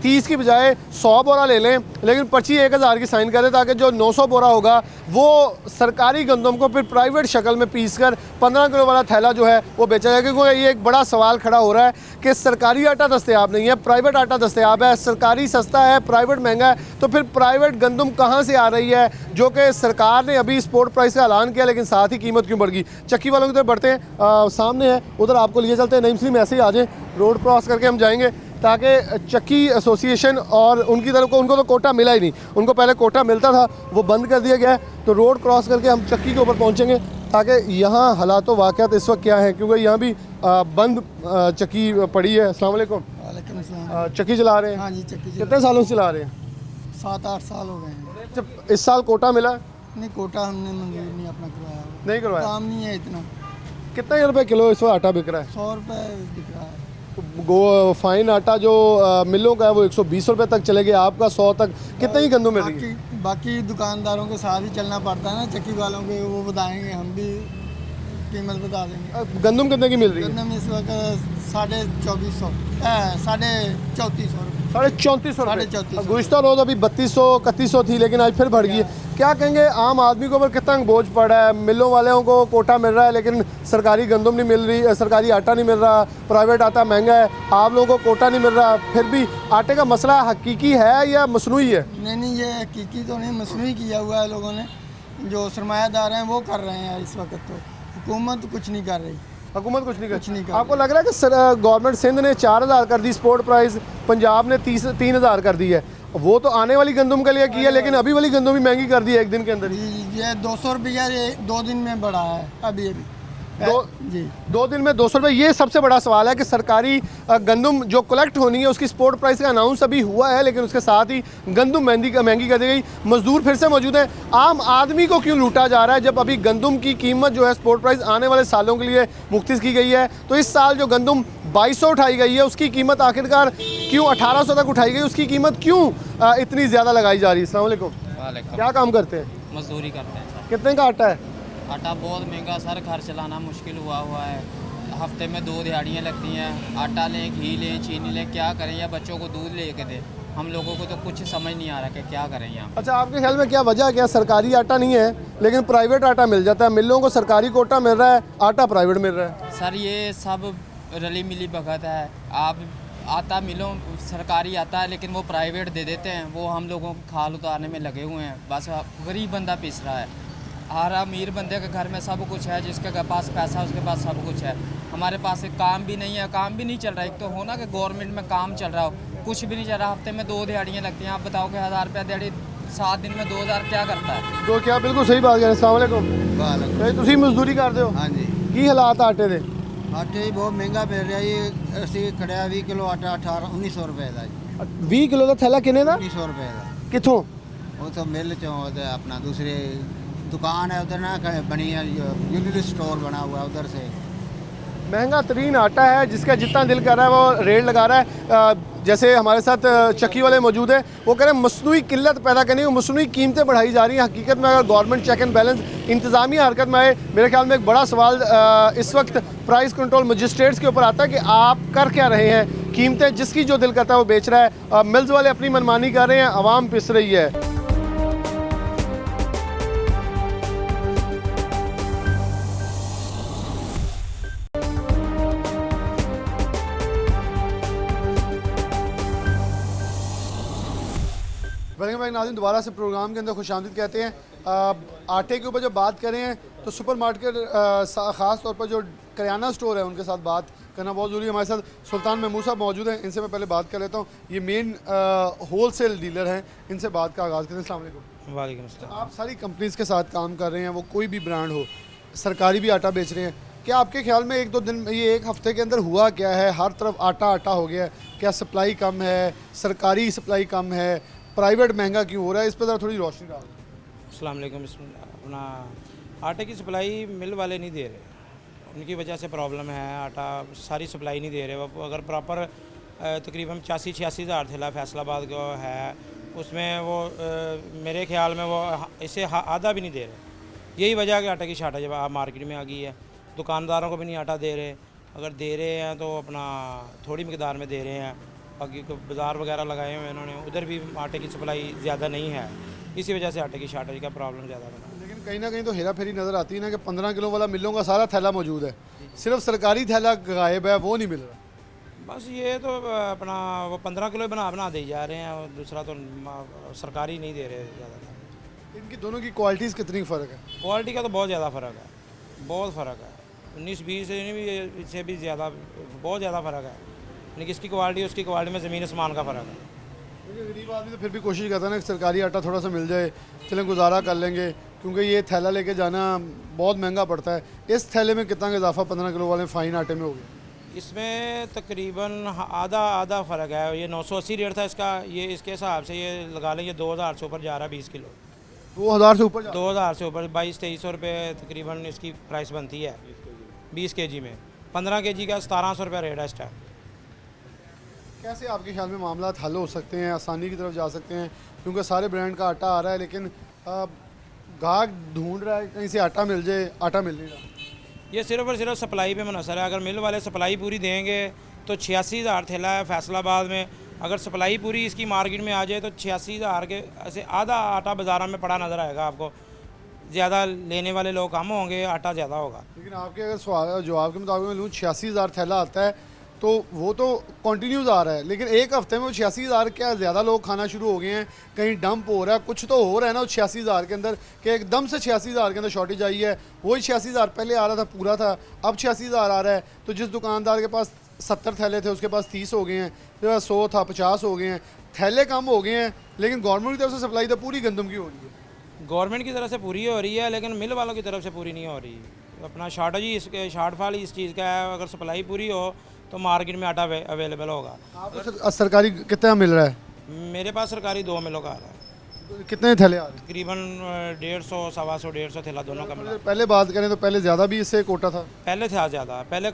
S1: 30 की बजाय 100 बोरा ले लें, लेकिन पर्ची 1000 की साइन करें, ताकि जो 900 बोरा होगा वो सरकारी गंदम को फिर प्राइवेट शक्ल में पीस कर 15 किलो वाला थैला जो है वो बेचा जाएगा। क्योंकि ये एक बड़ा सवाल खड़ा हो रहा है कि सरकारी आटा दस्तयाब नहीं है, प्राइवेट आटा दस्तयाब है। सरकारी सस्ता है, प्राइवेट महंगा है, तो फिर प्राइवेट गंदम कहाँ से आ रही है, जो कि सरकार ने अभी स्पोर्ट प्राइस का ऐलान किया, लेकिन साथ ही कीमत क्यों बढ़ गई। चक्की वालों की तरफ बढ़ते हैं, सामने है, उधर आपको लिए चलते हैं। नईम सलीम ऐसे ही आ जाएँ, रोड क्रॉस करके हम जाएंगे, ताकि चक्की एसोसिएशन और उनकी तरफ को, उनको तो कोटा मिला ही नहीं, उनको पहले कोटा मिलता था, वो बंद कर दिया गया है। तो रोड क्रॉस करके हम चक्की के ऊपर पहुंचेंगे, ताकि यहाँ हालात व वाक़यात इस वक्त क्या है, क्योंकि यहाँ भी बंद चक्की पड़ी है। अस्सलाम वालेकुम।
S10: वालेकुम सलाम।
S1: चक्की चला रहे हैं?
S10: हाँ जी, चक्की
S1: कितने सालों से चला रहे हैं?
S10: 7-8 साल हो गए हैं।
S1: जब इस साल कोटा मिला?
S10: नहीं, कोटा हमने मंजूर नहीं अपना करवाया,
S1: नहीं करवाया,
S10: काम नहीं है इतना।
S1: कितने रुपए किलो इस वक्त आटा बिक रहा है?
S10: 100 रुपये बिक रहा है।
S1: गो फाइन आटा जो मिलों का है वो 120 रुपये तक चले गए, आपका 100 तक। कितनी गंदम मिल रही है?
S10: बाकी दुकानदारों के साथ ही चलना पड़ता है ना, चक्की वालों के वो बताएंगे, हम भी कीमत बता देंगे।
S1: गंदम कितने की मिल रही है?
S10: गंदम इस वक्त 2450 3400 रुपये।
S1: 3400 गुज़श्ता रोज़ अभी 3200 3100 थी, लेकिन आज फिर बढ़ गई है। क्या कहेंगे आम आदमी को ऊपर कितना बोझ पड़ा है? मिलों वालों को कोटा मिल रहा है, लेकिन सरकारी गंदम नहीं मिल रही, सरकारी आटा नहीं मिल रहा, प्राइवेट आटा महंगा है, आप लोगों को कोटा नहीं मिल रहा। फिर भी आटे का मसला हकीकी है या मसनूई है?
S10: नहीं, ये हकीकी तो नहीं, मसनूई किया हुआ है लोगों ने, जो सरमायादार हैं वो कर रहे हैं इस वक्त। तो हुकूमत कुछ नहीं कर रही,
S1: हुकूमत कुछ नहीं कर। आपको
S10: रही।
S1: लग रहा है कि गवर्नमेंट सिंध ने 4000 कर दी स्पोर्ट प्राइस, पंजाब ने 3000 कर दी है, वो तो आने वाली गंदम के लिए किया, लेकिन अभी वाली गंदम भी महंगी कर दी है एक दिन के अंदर।
S10: ये 200 रुपया 2 दिन में बढ़ा है अभी जी।
S1: 2 दिन में 200 रुपये। ये सबसे बड़ा सवाल है कि सरकारी गंदम जो कलेक्ट होनी है उसकी स्पोर्ट प्राइस का अनाउंस अभी हुआ है, लेकिन उसके साथ ही गंदम महंगी कर दी गई। मजदूर फिर से मौजूद है। आम आदमी को क्यों लूटा जा रहा है, जब अभी गंदम की कीमत जो है स्पोर्ट प्राइस आने वाले सालों के लिए मुख्तस की गई है? तो इस साल जो गंदम 2200 उठाई गई है, उसकी कीमत आखिरकार क्यों 1800 तक उठाई गई? उसकी कीमत क्यों इतनी ज़्यादा लगाई जा रही है? अस्सलाम वालेकुम। क्या काम करते हैं?
S7: मजदूरी करते हैं सर।
S1: कितने का आटा है?
S7: आटा बहुत महंगा सर, घर चलाना मुश्किल हुआ है। हफ्ते में 2 दिहाड़ियाँ लगती हैं, आटा लें, घी लें, चीनी लें, क्या करें, या बच्चों को दूध ले के दें। हम लोगों को तो कुछ समझ नहीं आ रहा कि क्या करें यहाँ।
S1: अच्छा, आपके ख्याल में क्या वजह क्या? सरकारी आटा नहीं है, लेकिन प्राइवेट आटा मिल जाता है, मिलों को सरकारी कोटा मिल रहा है, आटा प्राइवेट मिल रहा है।
S7: सर ये सब रली मिली भगत है। आप आता मिलों सरकारी आता है, लेकिन वो प्राइवेट दे देते हैं, वो हम लोगों को खाल उतारने में लगे हुए हैं। बस गरीब बंदा पिस रहा है। हर अमीर बंदे के घर में सब कुछ है, जिसके पास पैसा उसके पास सब कुछ है। हमारे पास एक काम भी नहीं है, काम भी नहीं चल रहा है। एक तो हो ना कि गवर्नमेंट में काम चल रहा हो, कुछ भी नहीं चल रहा। हफ्ते में 2 दिहाड़ियाँ लगती हैं। आप बताओ कि 1000 रुपया दिहाड़ी 7 दिन में 2000 क्या करता है?
S1: तो क्या बिल्कुल सही बात है। अस्सलाम वालेकुम। तुसी मजदूरी करते हो?
S6: हाँ जी।
S1: की हालात आटे दे?
S6: आटे ही बहुत महंगा मिल रहा है। ये ਅਸੀਂ ਖੜਿਆ 20 ਕਿਲੋ ਆਟਾ 1900 ਰੁਪਏ ਦਾ ਜੀ।
S1: 20 किलो का थैला किने का?
S6: 1900 ਰੁਪਏ ਦਾ।
S1: कितों?
S6: ਉਹ ਤਾਂ ਮਿਲ ਚੋਂ ਉਹਦੇ अपना दूसरे दुकान है उधर ना बनी है, यूनिट स्टोर बना हुआ है, उधर से।
S1: महंगा तरीन आटा है, जिसका जितना दिल कर रहा है वो रेट लगा रहा है। जैसे हमारे साथ चक्की वाले मौजूद हैं, वो कह रहे हैं मसनूई किल्लत पैदा करनी है, मसनूई कीमतें बढ़ाई जा रही हैं। हकीकत में अगर गवर्नमेंट चेक एंड बैलेंस इंतज़ामिया हरकत में आए, मेरे ख्याल में एक बड़ा सवाल इस वक्त प्राइस कंट्रोल मजिस्ट्रेट्स के ऊपर आता है कि आप कर क्या रहे हैं। कीमतें जिसकी जो दिल करता है वो बेच रहा है, मिल्स वाले अपनी मनमानी कर रहे हैं, आवाम पिस रही है। वेलकम बैक नाज़रीन, दोबारा से प्रोग्राम के अंदर खुशामदीद कहते हैं। आटे के ऊपर जब बात करें तो सुपर मार्केट ख़ास तौर पर जो करियाना स्टोर है उनके साथ बात करना बहुत ज़रूरी है। हमारे साथ सुल्तान महमूद साहब मौजूद हैं, इनसे मैं पहले बात कर लेता हूँ। ये मेन होल सेल डीलर हैं, इनसे बात का आगाज़ करें। अस्सलाम वालेकुम।
S11: वालेकुम अस्सलाम।
S1: आप सारी कंपनीज़ के साथ काम कर रहे हैं, वो कोई भी ब्रांड हो, सरकारी भी आटा बेच रहे हैं। क्या आपके ख्याल में 1-2 दिन, ये 1 हफ़्ते के अंदर हुआ क्या है? हर तरफ आटा आटा हो गया है, क्या सप्लाई कम है, सरकारी सप्लाई कम है, प्राइवेट महंगा क्यों हो रहा है? इस पर ज़रा थोड़ी रोशनी डाल।
S11: अस्सलाम वालेकुम। अपना आटे की सप्लाई मिल वाले नहीं दे रहे, उनकी वजह से प्रॉब्लम है। आटा सारी सप्लाई नहीं दे रहे। वो अगर प्रॉपर तकरीबन 85-86 हज़ार थैला फैसलाबाद का है, उसमें वो मेरे ख्याल में वो इसे आधा भी नहीं दे रहे। यही वजह है कि आटे की शार्टेज अब मार्केट में आ गई है। दुकानदारों को भी नहीं आटा दे रहे, अगर दे रहे हैं तो अपना थोड़ी मकदार में दे रहे हैं। बाकी बाज़ार वगैरह लगाए हुए हैं इन्होंने, उधर भी आटे की सप्लाई ज़्यादा नहीं है, इसी वजह से आटे की शार्टेज का प्रॉब्लम ज़्यादा बना।
S1: लेकिन कहीं ना कहीं तो हेरा फेरी नज़र आती है ना कि 15 किलो वाला मिलों का सारा थैला मौजूद है, सिर्फ सरकारी थैला गायब है, वो नहीं मिल रहा।
S11: बस ये तो अपना वो 15 किलो बना दे जा रहे हैं, और दूसरा तो सरकारी नहीं दे रहे ज़्यादा।
S1: इनकी दोनों की क्वालिटीज़ कितनी फ़र्क है?
S11: क्वालिटी का तो बहुत ज़्यादा फ़र्क है, बहुत फ़र्क है। 19-20 से भी ज़्यादा, बहुत ज़्यादा फ़र्क है। यानी कि इसकी क्वालिटी उसकी क्वालिटी में ज़मीन आसमान का फ़र्क है।
S1: क्योंकि गरीब आदमी तो फिर भी कोशिश करता है ना कि सरकारी आटा थोड़ा सा मिल जाए, चलें गुजारा कर लेंगे, क्योंकि ये थैला लेके जाना बहुत महंगा पड़ता है। इस थैले में कितना इजाफा 15 किलो वाले फ़ाइन आटे में हो गया?
S11: इसमें तकरीबन आधा फ़र्क है। ये 980 रेट था इसका, ये इसके हिसाब से ये लगा लें, ये 2000 से ऊपर जा रहा है 20 किलो।
S1: 2000 से ऊपर?
S11: 2000 से ऊपर 2200-2300 रुपये तकरीबन इसकी प्राइस बनती है 20 kg में। 15 kg का 1700 रुपये रेट है इस टाइम।
S1: कैसे आपके ख्याल में मामला हल हो सकते हैं, आसानी की तरफ जा सकते हैं? क्योंकि सारे ब्रांड का आटा आ रहा है, लेकिन गाहक ढूंढ रहा है कहीं से आटा मिल जाए, आटा मिल नहीं रहा।
S11: ये सिर्फ और सिर्फ सप्लाई पे मुनहसर है। अगर मिल वाले सप्लाई पूरी देंगे तो 86,000 थैला है फैसलाबाद में। अगर सप्लाई पूरी इसकी मार्केट में आ जाए तो 86,000 के ऐसे आधा आटा बाज़ार में पड़ा नज़र आएगा आपको। ज़्यादा लेने वाले लोग कम होंगे, आटा ज़्यादा होगा।
S1: लेकिन आपके अगर सवाल जवाब के मुताबिक मैं लूँ 86,000 थैला आता है तो वो तो कंटिन्यूज आ रहा है, लेकिन एक हफ्ते में वो 86,000 क्या ज़्यादा लोग खाना शुरू हो गए हैं, कहीं डंप हो रहा है, कुछ तो हो रहा है ना उस 86,000 के अंदर कि एकदम से 86,000 के अंदर शॉर्टेज आई है। वही 86,000 पहले आ रहा था, पूरा था, अब 86,000 आ रहा है। तो जिस दुकानदार के पास 70 थैले थे उसके पास 30 हो गए हैं, उसके पास 100 था 50 हो गए हैं। थैले कम हो गए हैं, लेकिन गवर्नमेंट की तरफ से सप्लाई तो पूरी गंदम की हो रही है।
S11: गवर्नमेंट की तरफ से पूरी हो रही है, लेकिन मिल वालों की तरफ से पूरी नहीं हो रही। अपना शॉर्टेज ही इसके शॉर्टफॉल ही इस चीज़ का है। अगर सप्लाई पूरी हो तो मार्केट में आटा अवेलेबल होगा।
S1: आपको सरकारी कितना मिल रहा है?
S11: मेरे पास सरकारी 2 मिलों का आ रहा है।
S1: कितने थैले आ रहे हैं?
S11: तकरीबन 150, 125 थैला दोनों का मिला।
S1: पहले बात करें तो पहले ज़्यादा भी इससे कोटा था?
S11: पहले था ज़्यादा। पहले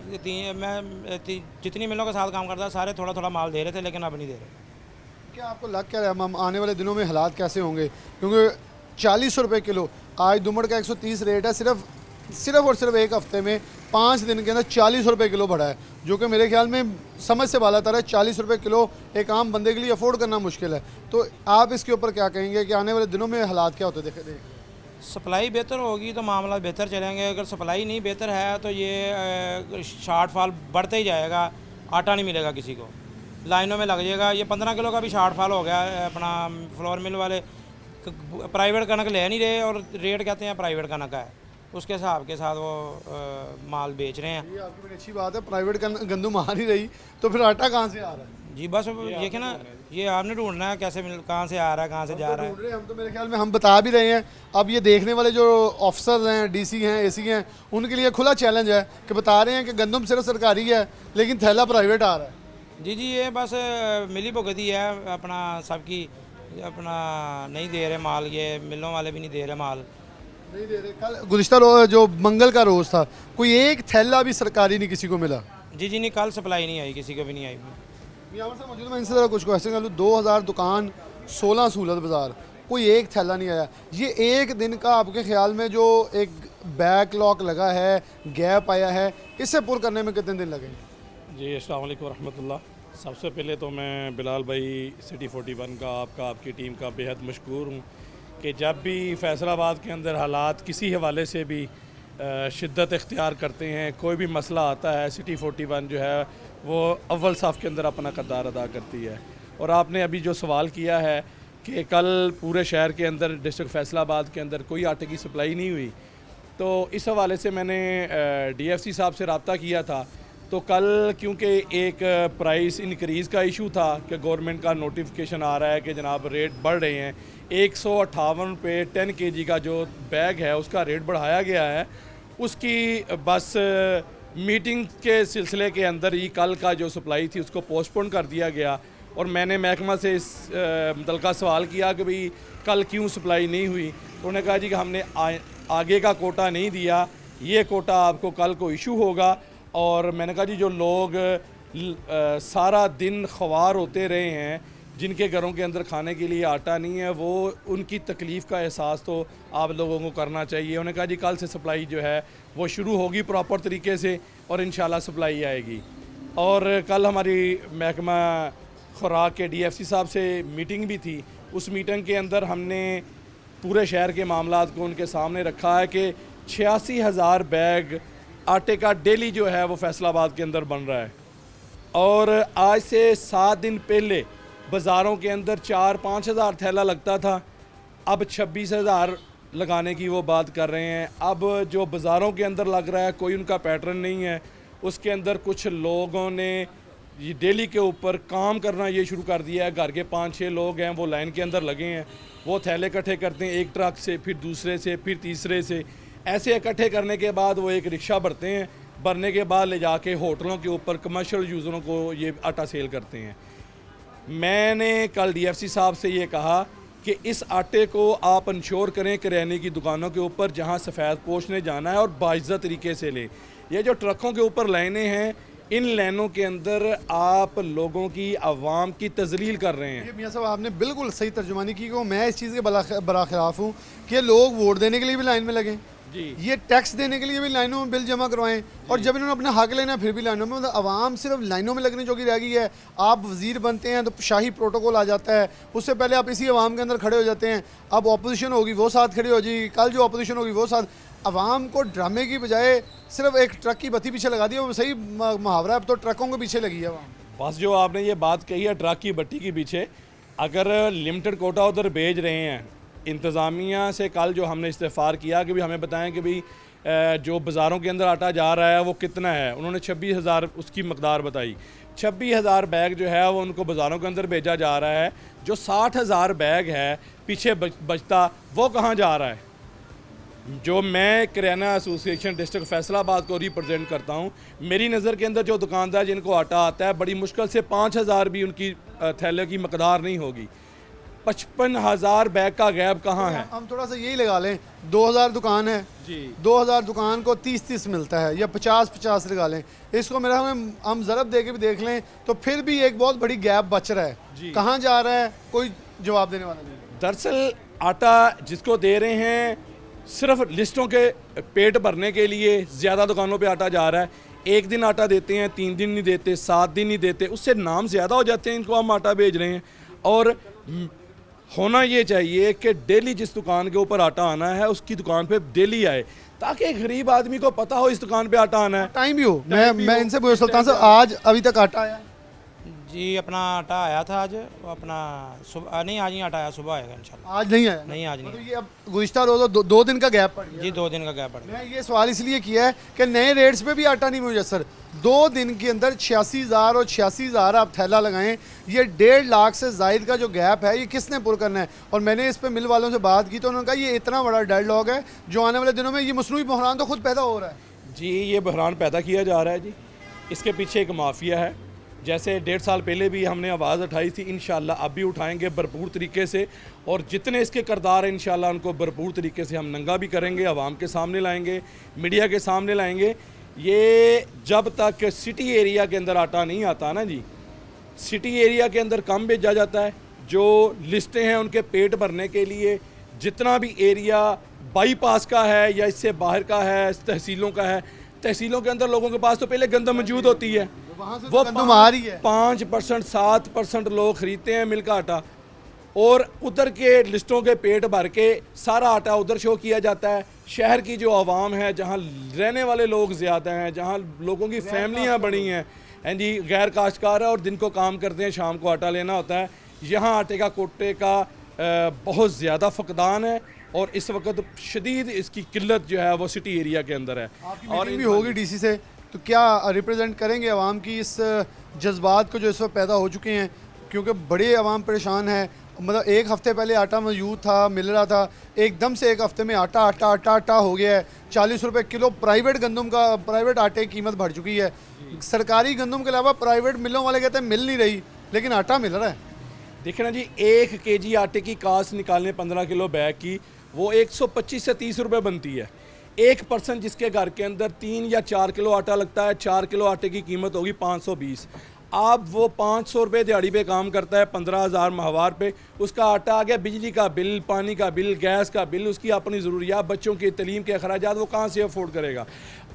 S11: मैं जितनी मिलों के साथ काम करता सारे थोड़ा थोड़ा माल दे रहे थे, लेकिन अब नहीं दे रहे।
S1: क्या आपको लग क्या रहा है आने वाले दिनों में हालात कैसे होंगे? क्योंकि 40 रुपये किलो आज दुमड़ का 130 रेट है, सिर्फ और सिर्फ एक हफ्ते में 5 दिन के अंदर 40 रुपये किलो बढ़ा है, जो कि मेरे ख्याल में समझ से बाला तर है। 40 रुपये किलो एक आम बंदे के लिए अफोर्ड करना मुश्किल है। तो आप इसके ऊपर क्या कहेंगे कि आने वाले दिनों में हालात क्या होते देखे?
S11: सप्लाई बेहतर होगी तो मामला बेहतर चलेंगे। अगर सप्लाई नहीं बेहतर है तो ये शॉर्टफॉल बढ़ते ही जाएगा, आटा नहीं मिलेगा किसी को, लाइनों में लग जाएगा। ये 15 किलो का भी शॉर्टफॉल हो गया है। अपना फ्लोर मिल वाले प्राइवेट कनक ले नहीं रहे और रेट कहते हैं प्राइवेट कनक का है, उसके हिसाब के साथ वो माल बेच रहे हैं।
S1: ये आपकी बड़ी अच्छी बात है, प्राइवेट गंदम आ नहीं रही तो फिर आटा कहाँ से आ रहा है?
S11: जी बस देखिए ना, ये आपने ढूंढना है कैसे कहाँ से आ रहा है, कहाँ से जा रहा है।
S1: हम तो मेरे ख्याल में हम बता भी रहे हैं। अब ये देखने वाले जो ऑफिसर्स हैं, डीसी हैं, एसी हैं, उनके लिए खुला चैलेंज है कि बता रहे हैं कि गंदम सिर्फ सरकारी है लेकिन थैला प्राइवेट आ रहा है।
S11: जी ये बस मिली भुगती है अपना सबकी, अपना नहीं दे रहे माल, ये मिलों वाले भी नहीं दे रहे माल,
S1: नहीं दे रहे। कल गुज़िश्ता जो मंगल का रोज़ था, कोई एक थैला भी सरकारी नहीं किसी को मिला।
S11: जी नहीं, कल सप्लाई नहीं आई, किसी को भी नहीं आई।
S1: मौजूद मैं इनसे ज़रा कुछ क्वेश्चन कर लूँ। 2000 दुकान, 16 सहूलत बाज़ार, कोई एक थैला नहीं आया। ये एक दिन का आपके ख्याल में जो एक बैकलॉग लगा है, गैप आया है, इसे पूरा करने में कितने दिन लगेंगे?
S12: जी अस्सलाम वालेकुम रहमतुल्लाह। सबसे पहले तो मैं बिलाल भाई सिटी 41 का आपकी टीम का बेहद मशकूर हूँ कि जब भी फैसलाबाद के अंदर हालात किसी हवाले से भी शिद्दत इख्तियार करते हैं, कोई भी मसला आता है, सिटी 41 जो है वो अव्वल साफ़ के अंदर अपना किरदार अदा करती है। और आपने अभी जो सवाल किया है कि कल पूरे शहर के अंदर डिस्ट्रिक्ट फैसलाबाद के अंदर कोई आटे की सप्लाई नहीं हुई, तो इस हवाले से मैंने DFC साहब से रब्ता किया था। तो कल क्योंकि एक प्राइस इंक्रीज़ का इशू था कि गवर्नमेंट का नोटिफिकेशन आ रहा है कि जनाब रेट बढ़ रहे हैं, 158 रुपये 10 kg का जो बैग है उसका रेट बढ़ाया गया है। उसकी बस मीटिंग के सिलसिले के अंदर ही कल का जो सप्लाई थी उसको पोस्टपोन कर दिया गया। और मैंने महकमा से इस मुतल्लिका सवाल किया कि भाई कल क्यों सप्लाई नहीं हुई, तो उन्होंने कहा जी कि हमने आगे का कोटा नहीं दिया, ये कोटा आपको कल को इशू होगा। और मैंने कहा जी जो लोग सारा दिन ख्वार होते रहे हैं जिनके घरों के अंदर खाने के लिए आटा नहीं है, वो उनकी तकलीफ़ का एहसास तो आप लोगों को करना चाहिए। उन्होंने कहा जी कल से सप्लाई जो है वो शुरू होगी प्रॉपर तरीके से और इंशाल्लाह सप्लाई आएगी। और कल हमारी महकमा खुराक के DFC साहब से मीटिंग भी थी। उस मीटिंग के अंदर हमने पूरे शहर के मामलात को उनके सामने रखा है कि 86,000 बैग आटे का डेली जो है वो फैसलाबाद के अंदर बन रहा है। और आज से 7 दिन पहले बाज़ारों के अंदर 4-5 हज़ार थैला लगता था, अब 26,000 लगाने की वो बात कर रहे हैं। अब जो बाज़ारों के अंदर लग रहा है कोई उनका पैटर्न नहीं है, उसके अंदर कुछ लोगों ने ये डेली के ऊपर काम करना ये शुरू कर दिया है। घर के 5-6 लोग हैं वो लाइन के अंदर लगे हैं, वो थैले इकट्ठे करते हैं एक ट्रक से, फिर दूसरे से, फिर तीसरे से, ऐसे इकट्ठे करने के बाद वो एक रिक्शा भरते हैं, भरने के बाद ले जाके होटलों के ऊपर कमर्शियल यूज़रों को ये आटा सेल करते हैं। मैंने कल DFC साहब से ये कहा कि इस आटे को आप इंश्योर करें किराने की दुकानों के ऊपर जहां सफ़ेद पोश ने जाना है और बाइज़्ज़त तरीके से लें। ये जो ट्रकों के ऊपर लाइनें हैं, इन लाइनों के अंदर आप लोगों की आवाम की तजलील कर रहे हैं।
S1: मियां साहब आपने बिल्कुल सही तर्जुमानी की कि मैं इस चीज़ के बराखिलाफ हूँ कि लोग वोट देने के लिए भी लाइन में लगें
S12: जी,
S1: ये टैक्स देने के लिए भी लाइनों में बिल जमा करवाएं, और जब इन्होंने अपना हक लेना फिर भी लाइनों में। मतलब आवाम सिर्फ लाइनों में लगने जोगी रह गई है। आप वज़ीर बनते हैं तो शाही प्रोटोकॉल आ जाता है, उससे पहले आप इसी आवाम के अंदर खड़े हो जाते हैं। अब अपोजिशन होगी वो साथ खड़ी हो जाएगी, कल जो अपोजिशन होगी वो साथ। आवाम को ड्रामे की बजाय सिर्फ एक ट्रक की बत्ती पीछे लगा दी, वो सही मुहावरा है, अब तो ट्रकों के पीछे लगी है आवाम।
S12: बस जो आपने ये बात कही है ट्रक की बत्ती के पीछे, अगर लिमिटेड कोटा उधर भेज रहे हैं, इंतज़ामिया से कल जो हमने इस्तेफ़ार किया कि भी हमें बताएं कि भाई जो बाज़ारों के अंदर आटा जा रहा है वो कितना है, उन्होंने 26,000 उसकी मकदार बताई। 26,000 बैग जो है वो उनको बाज़ारों के अंदर भेजा जा रहा है। जो 60,000 बैग है पीछे बचता वो कहाँ जा रहा है? जो मैं किराना एसोसिएशन डिस्ट्रिक्ट फैसलाबाद को रिप्रेजेंट करता हूँ, मेरी नज़र के अंदर जो दुकानदार जिनको आटा आता है बड़ी मुश्किल से 5,000 भी उनकी थैले की मकदार नहीं होगी। 55,000 बैग का गैप कहाँ है?
S1: हम थोड़ा सा यही लगा लें, 2,000 दुकान है
S12: जी,
S1: 2,000 दुकान को 30-30 मिलता है, या 50-50 लगा लें। इसको मेरा हम ज़रब दे के भी देख लें तो फिर भी एक बहुत बड़ी गैप बच रहा है। कहाँ जा रहा है कोई जवाब देने वाला नहीं।
S12: दरअसल आटा जिसको दे रहे हैं सिर्फ लिस्टों के पेट भरने के लिए ज़्यादा दुकानों पे आटा जा रहा है। एक दिन आटा देते हैं, 3 दिन नहीं देते, 7 दिन नहीं देते, उससे नाम ज़्यादा हो जाते हैं, इनको हम आटा भेज रहे हैं। और होना ये चाहिए कि डेली जिस दुकान के ऊपर आटा आना है उसकी दुकान पे डेली आए, ताकि गरीब आदमी को पता हो इस दुकान पे आटा आना है,
S1: टाइम भी हो। मैं इनसे पूछ सकता हूँ, आज अभी तक आटा आया?
S11: जी अपना आटा आया था आज, अपना सुबह नहीं, आज ही आटा आया, सुबह आएगा इंशाल्लाह।
S1: आज नहीं आया?
S11: नहीं आज नहीं।
S1: मतलब ये अब गुज़िश्ता रोज़ 2 दिन का गैप पड़ गया।
S11: जी 2 दिन का गैप पड़ गया।
S1: मैं ये सवाल इसलिए किया है कि नए रेट्स पे भी आटा नहीं मुयस्सर। 2 दिन के अंदर 86,000 और 86,000 आप थैला लगाएं, ये 1.5 लाख से जायद का जो गैप है ये किसने पुर करना है? और मैंने इस पे मिल वालों से बात की तो उन्होंने कहा ये इतना बड़ा डेडलॉक है जो आने वाले दिनों में ये मसनूई बहरान तो खुद पैदा हो रहा है।
S12: जी ये बहरान पैदा किया जा रहा है जी, इसके पीछे एक माफिया है। जैसे 1.5 साल पहले भी हमने आवाज़ उठाई थी, इंशाल्लाह अब भी उठाएंगे भरपूर तरीके से, और जितने इसके किरदार हैं इंशाल्लाह उनको भरपूर तरीके से हम नंगा भी करेंगे, आवाम के सामने लाएंगे, मीडिया के सामने लाएंगे। ये जब तक सिटी एरिया के अंदर आटा नहीं आता ना जी, सिटी एरिया के अंदर कम भेजा जाता है। जो लिस्टें हैं उनके पेट भरने के लिए जितना भी एरिया बाईपास का है या इससे बाहर का है, तहसीलों का है, तहसीलों के अंदर लोगों के पास तो पहले गंदम मौजूद होती है, वो 5%, 7% लोग खरीदते हैं मिल का आटा, और उधर के लिस्टों के पेट भर के सारा आटा उधर शो किया जाता है। शहर की जो आवाम है, जहाँ रहने वाले लोग ज़्यादा हैं, जहाँ लोगों की फैमिलियाँ बड़ी हैं, जी गैर काश्तकार है और दिन को काम करते हैं, शाम को आटा लेना होता है, यहाँ आटे का कोटे का बहुत ज़्यादा फकदान है, और इस वक्त शदीद इसकी किल्लत जो है वो सिटी एरिया के अंदर है।
S1: और भी होगी DC से, तो क्या रिप्रेजेंट करेंगे आवाम की इस जज्बात को जो इस वक्त पैदा हो चुके हैं? क्योंकि बड़े आवाम परेशान है। मतलब 1 हफ़्ते पहले आटा मौजूद था, मिल रहा था, एकदम से 1 हफ़्ते में आटा हो गया है। 40 रुपये किलो प्राइवेट गंदम का, प्राइवेट आटे की कीमत बढ़ चुकी है। सरकारी गंदम के अलावा प्राइवेट मिलों वाले कहते हैं मिल नहीं रही, लेकिन आटा मिल रहा है।
S12: देखिए ना जी, 1 kg आटे की कास्ट निकालने 15 किलो बैग की, वो 125 से 30 रुपये बनती है। 1% जिसके घर के अंदर 3 या 4 किलो आटा लगता है, 4 किलो आटे की कीमत होगी 520। आप वो 500 रुपये दिहाड़ी पे काम करता है, 15,000 माहवार पे, उसका आटा आ गया, बिजली का बिल, पानी का बिल, गैस का बिल, उसकी अपनी ज़रूरियात, बच्चों की तलीम के अखराजात वो कहाँ से अफोर्ड करेगा?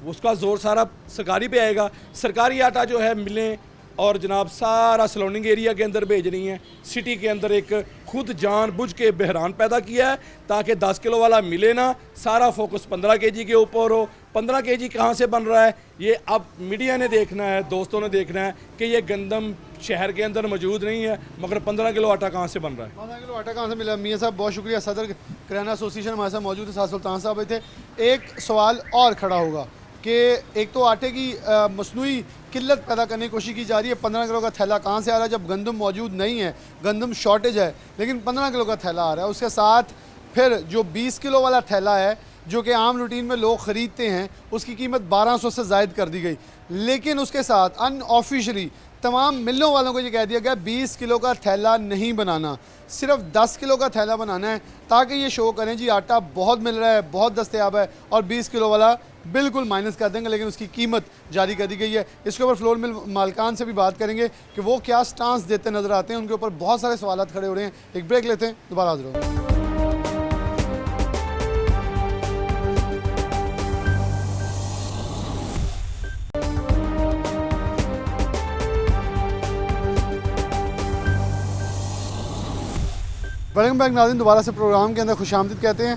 S12: उसका ज़ोर सारा सरकारी पे आएगा। सरकारी आटा जो है मिलें और जनाब सारा सराउंडिंग एरिया के अंदर भेज रही हैं। सिटी के अंदर एक खुद जानबूझ के बहरान पैदा किया है ताकि 10 किलो वाला मिले ना, सारा फोकस 15 केजी के ऊपर हो। 15 केजी कहाँ से बन रहा है? ये अब मीडिया ने देखना है, दोस्तों ने देखना है कि ये गंदम शहर के अंदर मौजूद नहीं है, मगर 15 किलो आटा कहाँ से बन रहा है?
S1: 15 किलो आटा कहाँ से मिला? मियाँ साहब बहुत शुक्रिया। सदर किराना एसोसिएशन हमारे साथ मौजूद है, साथ सुल्तान साहब थे। एक सवाल और खड़ा होगा कि एक तो आटे की मसनूई किल्लत पैदा करने की कोशिश की जा रही है। 15 किलो का थैला कहाँ से आ रहा है जब गंदम मौजूद नहीं है, गंदम शॉर्टेज है, लेकिन 15 किलो का थैला आ रहा है। उसके साथ फिर जो 20 किलो वाला थैला है जो कि आम रूटीन में लोग ख़रीदते हैं, उसकी कीमत 1200 से ज़ायद कर दी गई। लेकिन उसके साथ अनऑफिशियली तमाम मिलों वालों को ये कह दिया गया 20 किलो का थैला नहीं बनाना, सिर्फ 10 किलो का थैला बनाना है, ताकि ये शो करें जी आटा बहुत मिल रहा है, बहुत दस्तयाब है, और 20 किलो वाला बिल्कुल माइनस कर देंगे, लेकिन उसकी कीमत जारी कर दी गई है। इसके ऊपर फ्लोर मिल मालकान से भी बात करेंगे कि वो क्या स्टांस देते नज़र आते हैं। उनके ऊपर बहुत सारे सवाल खड़े हो रहे हैं। एक ब्रेक लेते हैं, दोबारा हाजिर होंगे। वेलकम बैक नाज़रीन, दोबारा से प्रोग्राम के अंदर खुशामदीद कहते हैं।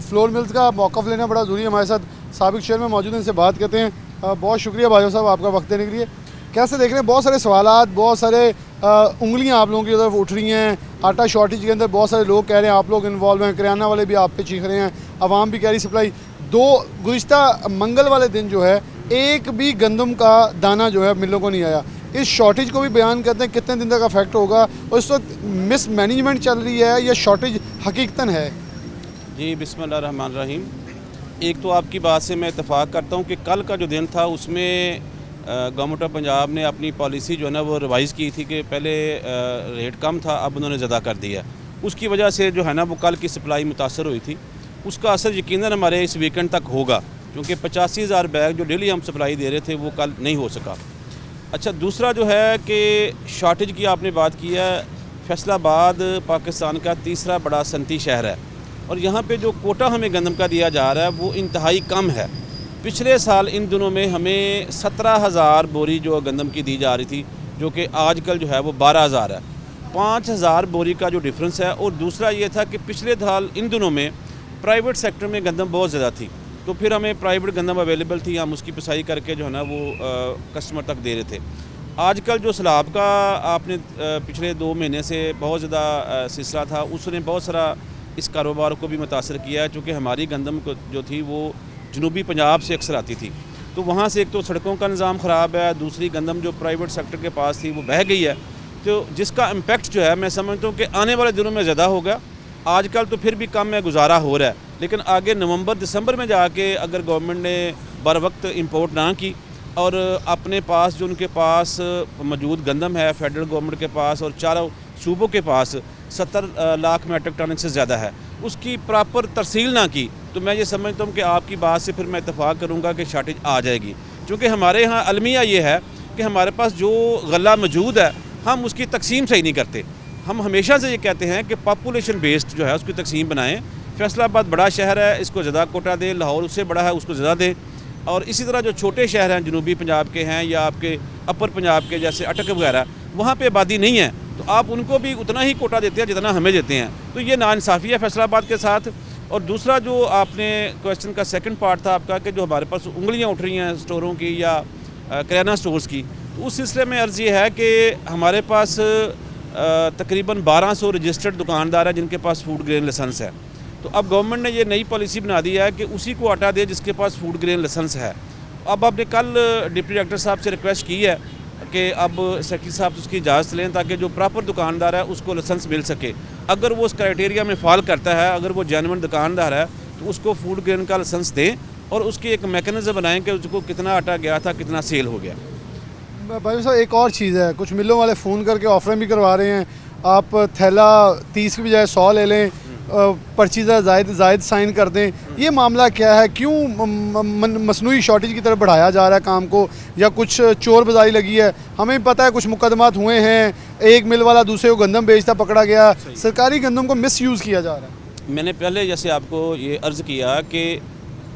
S1: फ्लोर मिल्स का मौक़िफ़ लेना बड़ा ज़रूरी है। हमारे साथ साबिक चेयरमैन मौजूद हैं, इनसे बात करते हैं। बहुत शुक्रिया भाई साहब आपका वक्त देने के लिए। कैसे देख रहे हैं, बहुत सारे सवालात, बहुत सारे उंगलियां आप लोगों की तरफ उठ रही हैं। आटा शॉर्टेज के अंदर बहुत सारे लोग कह रहे हैं आप लोग इन्वॉल्व हैं, किराना वाले भी आप पे चीख रहे हैं, आवाम भी कह रही सप्लाई। गुज़िश्ता मंगल वाले दिन जो है एक भी गंदम का दाना जो है मिलों को नहीं आया। इस शॉर्टेज को भी बयान करते हैं कितने दिन तक अफेक्ट होगा, और इस वक्त मिस मैनेजमेंट चल रही है या शॉर्टेज हकीकतन है?
S13: जी बिस्मिल्लाहिर्रहमानिर्रहीम। एक तो आपकी बात से मैं इत्तेफाक करता हूँ कि कल का जो दिन था उसमें गवर्नमेंट ऑफ पंजाब ने अपनी पॉलिसी जो है ना वो रिवाइज़ की थी कि पहले रेट कम था, अब उन्होंने ज़्यादा कर दिया। उसकी वजह से जो है ना वो कल की सप्लाई मुतासर हुई थी। उसका असर यकीनन हमारे इस वीकेंड तक होगा, क्योंकि 85,000 बैग जो डेली हम सप्लाई दे रहे थे वो कल नहीं हो सका। अच्छा, दूसरा जो है कि शॉर्टेज की आपने बात की है। फैसलाबाद पाकिस्तान का तीसरा बड़ा सनती शहर है, और यहाँ पे जो कोटा हमें गंदम का दिया जा रहा है वो इंतहाई कम है। पिछले साल इन दिनों में हमें 17,000 बोरी जो गंदम की दी जा रही थी, जो कि आजकल जो है वो 12,000 है। 5,000 बोरी का जो डिफरेंस है। और दूसरा ये था कि पिछले साल इन दिनों में प्राइवेट सेक्टर में गंदम बहुत ज़्यादा थी, तो फिर हमें प्राइवेट गंदम अवेलेबल थी, हम उसकी पिसाई करके जो है ना वो कस्टमर तक दे रहे थे। आजकल जो सैलाब का आपने पिछले 2 महीने से बहुत ज़्यादा सिलसिला था, उसने बहुत सारा इस कारोबार को भी मुतासर किया है, चूँकि हमारी गंदम जो थी वो जनूबी पंजाब से अक्सर आती थी, तो वहाँ से एक तो सड़कों का निज़ाम ख़राब है, दूसरी गंदम जो प्राइवेट सेक्टर के पास थी वो बह गई है, तो जिसका इम्पेक्ट जो है मैं समझता हूँ कि आने वाले दिनों में ज़्यादा होगा। आजकल तो फिर भी कम में गुजारा हो रहा है, लेकिन आगे नवंबर दिसंबर में जाके अगर गवर्नमेंट ने बर वक्त इम्पोर्ट ना की और अपने पास जो उनके पास मौजूद गंदम है फेडरल गवर्नमेंट के पास और चारों सूबों के पास 70 लाख मेट्रिक टन से ज़्यादा है, उसकी प्रॉपर तरसील ना की, तो मैं ये समझता हूँ कि आपकी बात से फिर मैं इत्तेफाक करूँगा कि शॉर्टेज आ जाएगी। क्योंकि हमारे यहाँ अलमिया ये है कि हमारे पास जो गला मौजूद है हम उसकी तकसीम सही नहीं करते। हम हमेशा से ये कहते हैं कि पॉपुलेशन बेस्ड जो है उसकी तकसीम बनाएं। फैसलाबाद बड़ा शहर है, इसको ज़्यादा कोटा दें, लाहौर उससे बड़ा है उसको ज़्यादा दें, और इसी तरह जो छोटे शहर हैं जनूबी पंजाब के हैं या आपके अपर पंजाब के जैसे अटक वगैरह, वहाँ पे आबादी नहीं है, तो आप उनको भी उतना ही कोटा देते हैं जितना हमें देते हैं, तो ये नाइंसाफ़ी है फैसलाबाद के साथ। और दूसरा जो आपने क्वेश्चन का सेकंड पार्ट था आपका कि जो हमारे पास उंगलियाँ उठ रही हैं स्टोरों की या किराना स्टोर्स की, तो उस सिलसिले में अर्ज़ ये है कि हमारे पास तकरीबन 1200 रजिस्टर्ड दुकानदार हैं जिनके पास फूड ग्रेन लाइसेंस है। तो अब गवर्नमेंट ने ये नई पॉलिसी बना दी है कि उसी को आटा दे जिसके पास फूड ग्रेन लाइसेंस है। अब आपने कल डिप्टी डायरेक्टर साहब से रिक्वेस्ट की है कि अब सेक्रेटरी साहब उसकी इजाज़त लें ताकि जो प्रॉपर दुकानदार है उसको लाइसेंस मिल सके। अगर वो उस क्राइटेरिया में फॉल करता है, अगर वो जेन्युइन दुकानदार है, तो उसको फूड ग्रेन का लाइसेंस दें और उसकी एक मैकेनिज़्म बनाएं कि उसको कितना आटा गया था, कितना सेल हो गया।
S1: भाई साहब एक और चीज़ है, कुछ मिलों वाले फ़ोन करके ऑफरें भी करवा रहे हैं, आप थैला 30 की बजाय 100 ले लें, पर्ची जायद साइन कर दें, ये मामला क्या है? क्यों मसनूई शॉर्टेज की तरफ बढ़ाया जा रहा है काम को, या कुछ चोर बाजारी लगी है? हमें भी पता है कुछ मुकदमात हुए हैं, एक मिल वाला दूसरे को गंदम बेचता पकड़ा गया, सरकारी गंदम को मिसयूज़ किया जा रहा है।
S13: मैंने पहले जैसे आपको ये अर्ज़ किया कि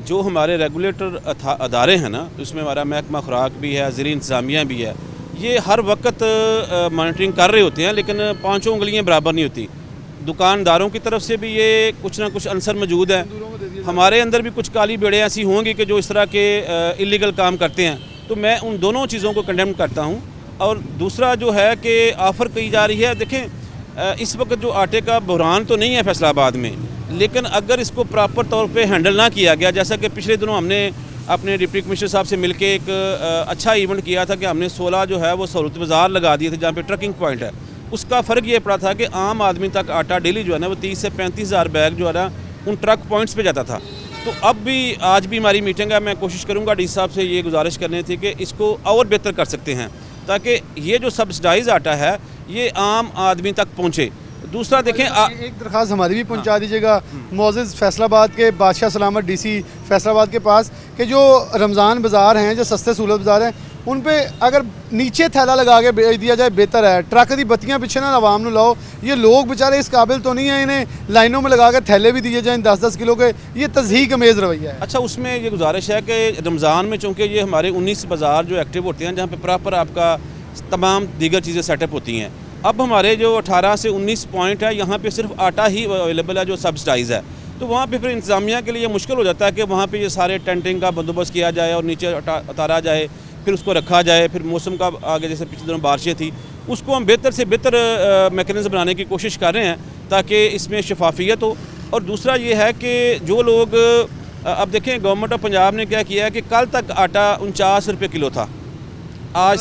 S13: जो हमारे रेगुलेटर अदारे हैं ना, उसमें हमारा महकमा खुराक भी है, ज़ेर इंतज़ामिया भी है, ये हर वक्त मॉनिटरिंग कर रहे होते हैं, लेकिन पाँचों उंगलियां बराबर नहीं होती। दुकानदारों की तरफ से भी ये कुछ ना कुछ अंसर मौजूद है, हमारे अंदर भी कुछ काली बेड़े ऐसी होंगी कि जो इस तरह के इलीगल काम करते हैं। तो मैं उन दोनों चीज़ों को कंडेम करता हूँ। और दूसरा जो है कि ऑफ़र की जा रही है, देखें इस वक्त जो आटे का बहरान तो नहीं है फैसलाबाद में, लेकिन अगर इसको प्रॉपर तौर पे हैंडल ना किया गया, जैसा कि पिछले दिनों हमने अपने डिप्टी कमिश्नर साहब से मिलके एक अच्छा इवेंट किया था कि हमने 16 जो है वो सहूलत बाज़ार लगा दिए थे जहाँ पे ट्रकिंग पॉइंट है। उसका फ़र्क ये पड़ा था कि आम आदमी तक आटा डेली जो है ना वो 30 से 35 हज़ार बैग जो है ना उन ट्रक पॉइंट्स पे जाता था। तो अब भी आज भी हमारी मीटिंग है, मैं कोशिश करूँगा डी साहब से ये गुजारिश करनी थी कि इसको और बेहतर कर सकते हैं ताकि ये जो सब्सिडाइज आटा है ये आम आदमी तक पहुँचे। दूसरा देखें
S1: एक दरख्वास्त हमारी भी पहुंचा दीजिएगा मोअज़्ज़ज़ फैसलाबाद के बादशाह सलामत डीसी फैसलाबाद के पास, कि जो रमज़ान बाज़ार हैं, जो सस्ते सहूलत बाज़ार हैं, उन पे अगर नीचे थैला लगा के बेच दिया जाए बेहतर है। ट्रक दी बत्तियां पीछे ना आवाम ਨੂੰ लाओ, ये लोग बेचारे इस काबिल तो नहीं है, इन्हें लाइनों में लगा के थैले भी दिए जाएँ 10-10 किलो के, ये तज़हीक अमेज़ रवैया है।
S13: अच्छा, उसमें ये गुजारिश है कि रमज़ान में चूँकि ये हमारे 19 बाज़ार जो एक्टिव होते हैं जहाँ पर प्रॉपर आपका तमाम दीगर चीज़ें सेटअप होती हैं, अब हमारे जो 18 से 19 पॉइंट है यहाँ पे सिर्फ आटा ही अवेलेबल है जो सब्सिडाइज़ है। तो वहाँ पे फिर इंतज़ामिया के लिए मुश्किल हो जाता है कि वहाँ पे ये सारे टेंटिंग का बंदोबस्त किया जाए और नीचे उतारा जाए, फिर उसको रखा जाए, फिर मौसम का आगे जैसे पिछले दिनों बारिशें थी, उसको हम बेहतर से बेहतर मैकेनिज़्म बनाने की कोशिश कर रहे हैं ताकि इसमें शफाफियत हो। और दूसरा ये है कि जो लोग अब देखें गवर्नमेंट ऑफ पंजाब ने क्या किया है कि कल तक आटा 49 रुपये किलो था, आज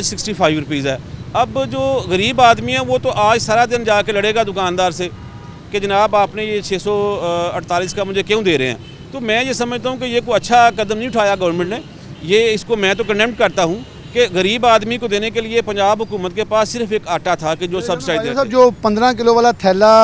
S13: 65 रुपीज़ है। अब जो गरीब आदमी है वो तो आज सारा दिन जाके लड़ेगा दुकानदार से कि जनाब आपने ये 648 का मुझे क्यों दे रहे हैं। तो मैं ये समझता हूँ कि ये कोई अच्छा कदम नहीं उठाया गवर्नमेंट ने, ये इसको मैं तो कंडेम करता हूँ कि गरीब आदमी को देने के लिए पंजाब हुकूमत के पास सिर्फ एक आटा था कि जो सब्सिडाइज
S1: जो 15 किलो वाला थैला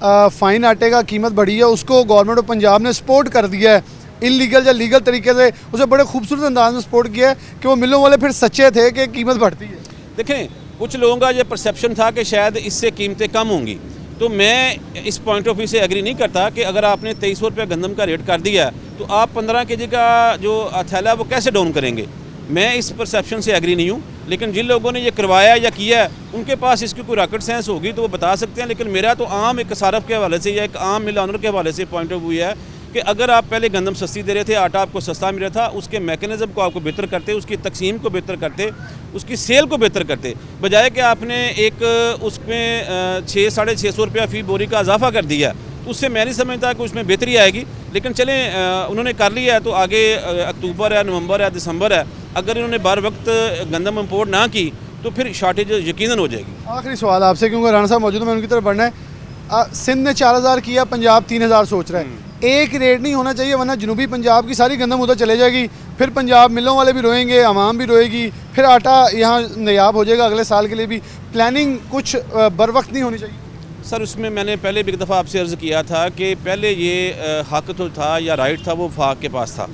S1: फ़ाइन आटे का कीमत बढ़ी है, उसको गवर्नमेंट ऑफ पंजाब ने सपोर्ट कर दिया है इलीगल या लीगल तरीके से, उसे बड़े खूबसूरत अंदाज में सपोर्ट किया है कि वो मिलों वाले फिर सच्चे थे कि कीमत बढ़ती है।
S13: देखें कुछ लोगों का ये परसेप्शन था कि शायद इससे कीमतें कम होंगी, तो मैं इस पॉइंट ऑफ व्यू से एग्री नहीं करता कि अगर आपने 2300 रुपये गंदम का रेट कर दिया तो आप 15 kg का जो थैला वो कैसे डाउन करेंगे। मैं इस परसेप्शन से एग्री नहीं हूँ, लेकिन जिन लोगों ने ये करवाया या किया है उनके पास इसकी कोई रॉकेट साइंस होगी तो वो बता सकते हैं। लेकिन मेरा तो आम एक सारफ के हवाले से या एक आम मिल ऑनर के हवाले से पॉइंट ऑफ व्यू है कि अगर आप पहले गंदम सस्ती दे रहे थे, आटा आपको सस्ता मिल रहा था, उसके मैकेनिज़्म को आपको बेहतर करते, उसकी तकसीम को बेहतर करते, उसकी सेल को बेहतर करते, बजाय कि आपने एक उसमें 600-650 रुपया फ़ी बोरी का इजाफा कर दिया, उससे मैं नहीं समझता कि उसमें बेहतरी आएगी। लेकिन चलें उन्होंने कर लिया है तो आगे अक्टूबर है, नवंबर है, दिसंबर है, अगर इन्होंने बार वक्त गंदम इम्पोर्ट ना की तो फिर शार्टेज यकीनन हो जाएगी।
S1: आखिरी सवाल आपसे, क्योंकि राणा साहब मौजूद है, मैं उनकी तरफ बढ़ना है। सिंध ने 4000 किया, पंजाब 3000 सोच रहा है। एक रेट नहीं होना चाहिए, वरना जनूबी पंजाब की सारी गंदम उधर चले जाएगी, फिर पंजाब मिलों वाले भी रोएंगे, आवाम भी रोएगी, फिर आटा यहाँ नायाब हो जाएगा अगले साल के लिए भी। प्लानिंग कुछ बर वक्त नहीं होनी चाहिए
S13: सर। उसमें मैंने पहले भी एक दफ़ा आपसे अर्ज़ किया था कि पहले ये हक तो था या राइट था वो वफाक के पास था।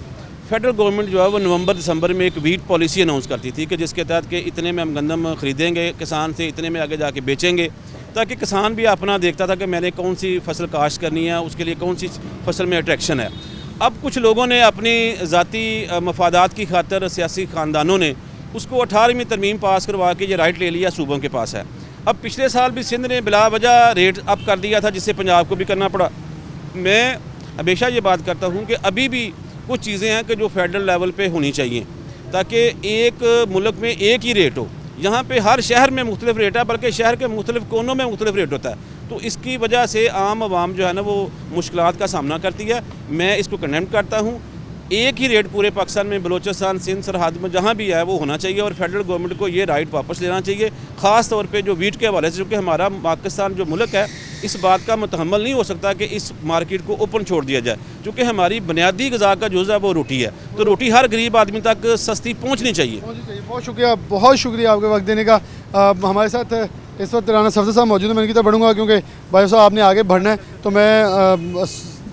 S13: फेडरल गवर्नमेंट जो है वो नवंबर दिसंबर में एक वीट पॉलिसी अनाउंस करती थी कि जिसके तहत कि इतने में हम गंदम ख़रीदेंगे किसान से, इतने में आगे जाके बेचेंगे, ताकि किसान भी अपना देखता था कि मैंने कौन सी फसल काश्त करनी है, उसके लिए कौन सी फसल में अट्रैक्शन है। अब कुछ लोगों ने अपनी ज़ाती मफादात की खातर, सियासी ख़ानदानों ने उसको 18वीं तरमीम पास करवा के ये राइट ले लिया, सूबों के पास है। अब पिछले साल भी सिंध ने बिला वजह रेट अप कर दिया था, जिससे पंजाब को भी करना पड़ा। मैं हमेशा ये बात करता हूँ कि अभी भी कुछ चीज़ें हैं कि जो फेडरल लेवल पे होनी चाहिए, ताकि एक मुल्क में एक ही रेट हो। यहाँ पे हर शहर में मुख्तलिफ रेट है, बल्कि शहर के मुख्तलिफ कोनों में मुख्तलिफ रेट होता है। तो इसकी वजह से आम आवाम जो है ना वो मुश्किलात का सामना करती है। मैं इसको कंडेम करता हूँ। एक ही रेट पूरे पाकिस्तान में, बलोचिस्तान, सिंध, सरहद में जहाँ भी है वो होना चाहिए, और फेडरल गवर्नमेंट को ये राइट वापस लेना चाहिए, ख़ास तौर पे जो वीट के हवाले से, क्योंकि हमारा पाकिस्तान जो मुल्क है इस बात का मुतहम्मल नहीं हो सकता कि इस मार्केट को ओपन छोड़ दिया जाए, क्योंकि हमारी बुनियादी ग़िज़ा का जुज़ है वो रोटी है, तो रोटी हर गरीब आदमी तक सस्ती पहुँचनी चाहिए।
S1: बहुत शुक्रिया, बहुत शुक्रिया आपके वक्त देने का। हमारे साथ इस वक्त राना सफदर साहब मौजूद है, मैं इनकी तरफ बढ़ूंगा क्योंकि भाई साहब आपने आगे बढ़ना है। तो मैं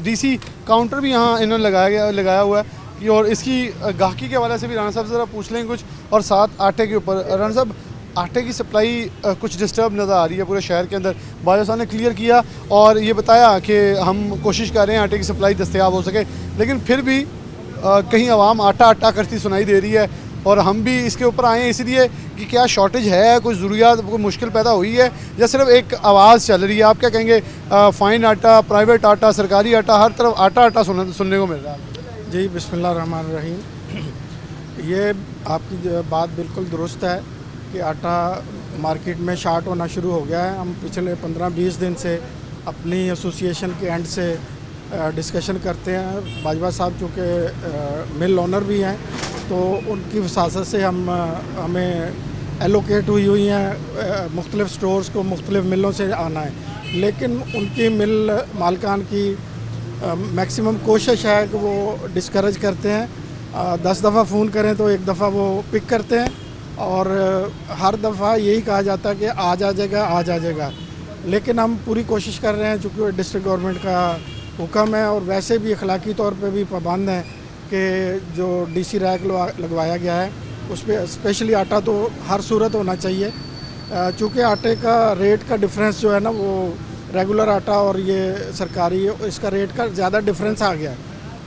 S1: डीसी काउंटर भी यहाँ इन्होंने लगाया हुआ है कि, और इसकी गाहकी के हवाले से भी राना साहब से ज़रा पूछ लेंगे कुछ, और साथ आटे के ऊपर। राना साहब, आटे की सप्लाई कुछ डिस्टर्ब नज़र आ रही है पूरे शहर के अंदर। भाई साहब ने क्लियर किया और ये बताया कि हम कोशिश कर रहे हैं आटे की सप्लाई दस्तयाब हो सके, लेकिन फिर भी कहीं आवाम आटा करती सुनाई दे रही है। और हम भी इसके ऊपर आए हैं इसलिए कि क्या शॉर्टेज है, कोई ज़रूरियात, कोई मुश्किल पैदा हुई है, या सिर्फ एक आवाज़ चल रही है? आप क्या कहेंगे? फ़ाइन आटा, प्राइवेट आटा, सरकारी आटा, हर तरफ आटा सुनने को मिल रहा है।
S14: जी, बिस्मिल्लाहिर्रहमानिर्रहीम। ये आपकी बात बिल्कुल दुरुस्त है कि आटा मार्केट में शार्ट होना शुरू हो गया है। हम पिछले 15-20 दिन से अपनी एसोसिएशन के एंड से डिस्कशन करते हैं। बाजवा साहब चूँकि मिल ओनर भी हैं, तो उनकी वसासत से हमें एलोकेट हुई हैं मुख्तलिफ़ स्टोर्स को, मुख्तलिफ़ मिलों से आना है, लेकिन उनकी मिल मालकान की मैक्सिमम कोशिश है कि वो डिस्करेज करते हैं। 10 दफ़ा फ़ोन करें तो एक दफ़ा वो पिक करते हैं, और हर दफ़ा यही कहा जाता है कि आ जाएगा। लेकिन हम पूरी कोशिश कर रहे हैं, चूँकि डिस्ट्रिक्ट गवर्नमेंट का हुक्म है और वैसे भी अखलाकी तौर पे भी पाबंद हैं कि जो डीसी रैक लगवाया गया है उस पर स्पेशली आटा तो हर सूरत होना चाहिए। चूँकि आटे का रेट का डिफरेंस जो है ना, वो रेगुलर आटा और ये सरकारी, इसका रेट का ज़्यादा डिफरेंस आ गया है।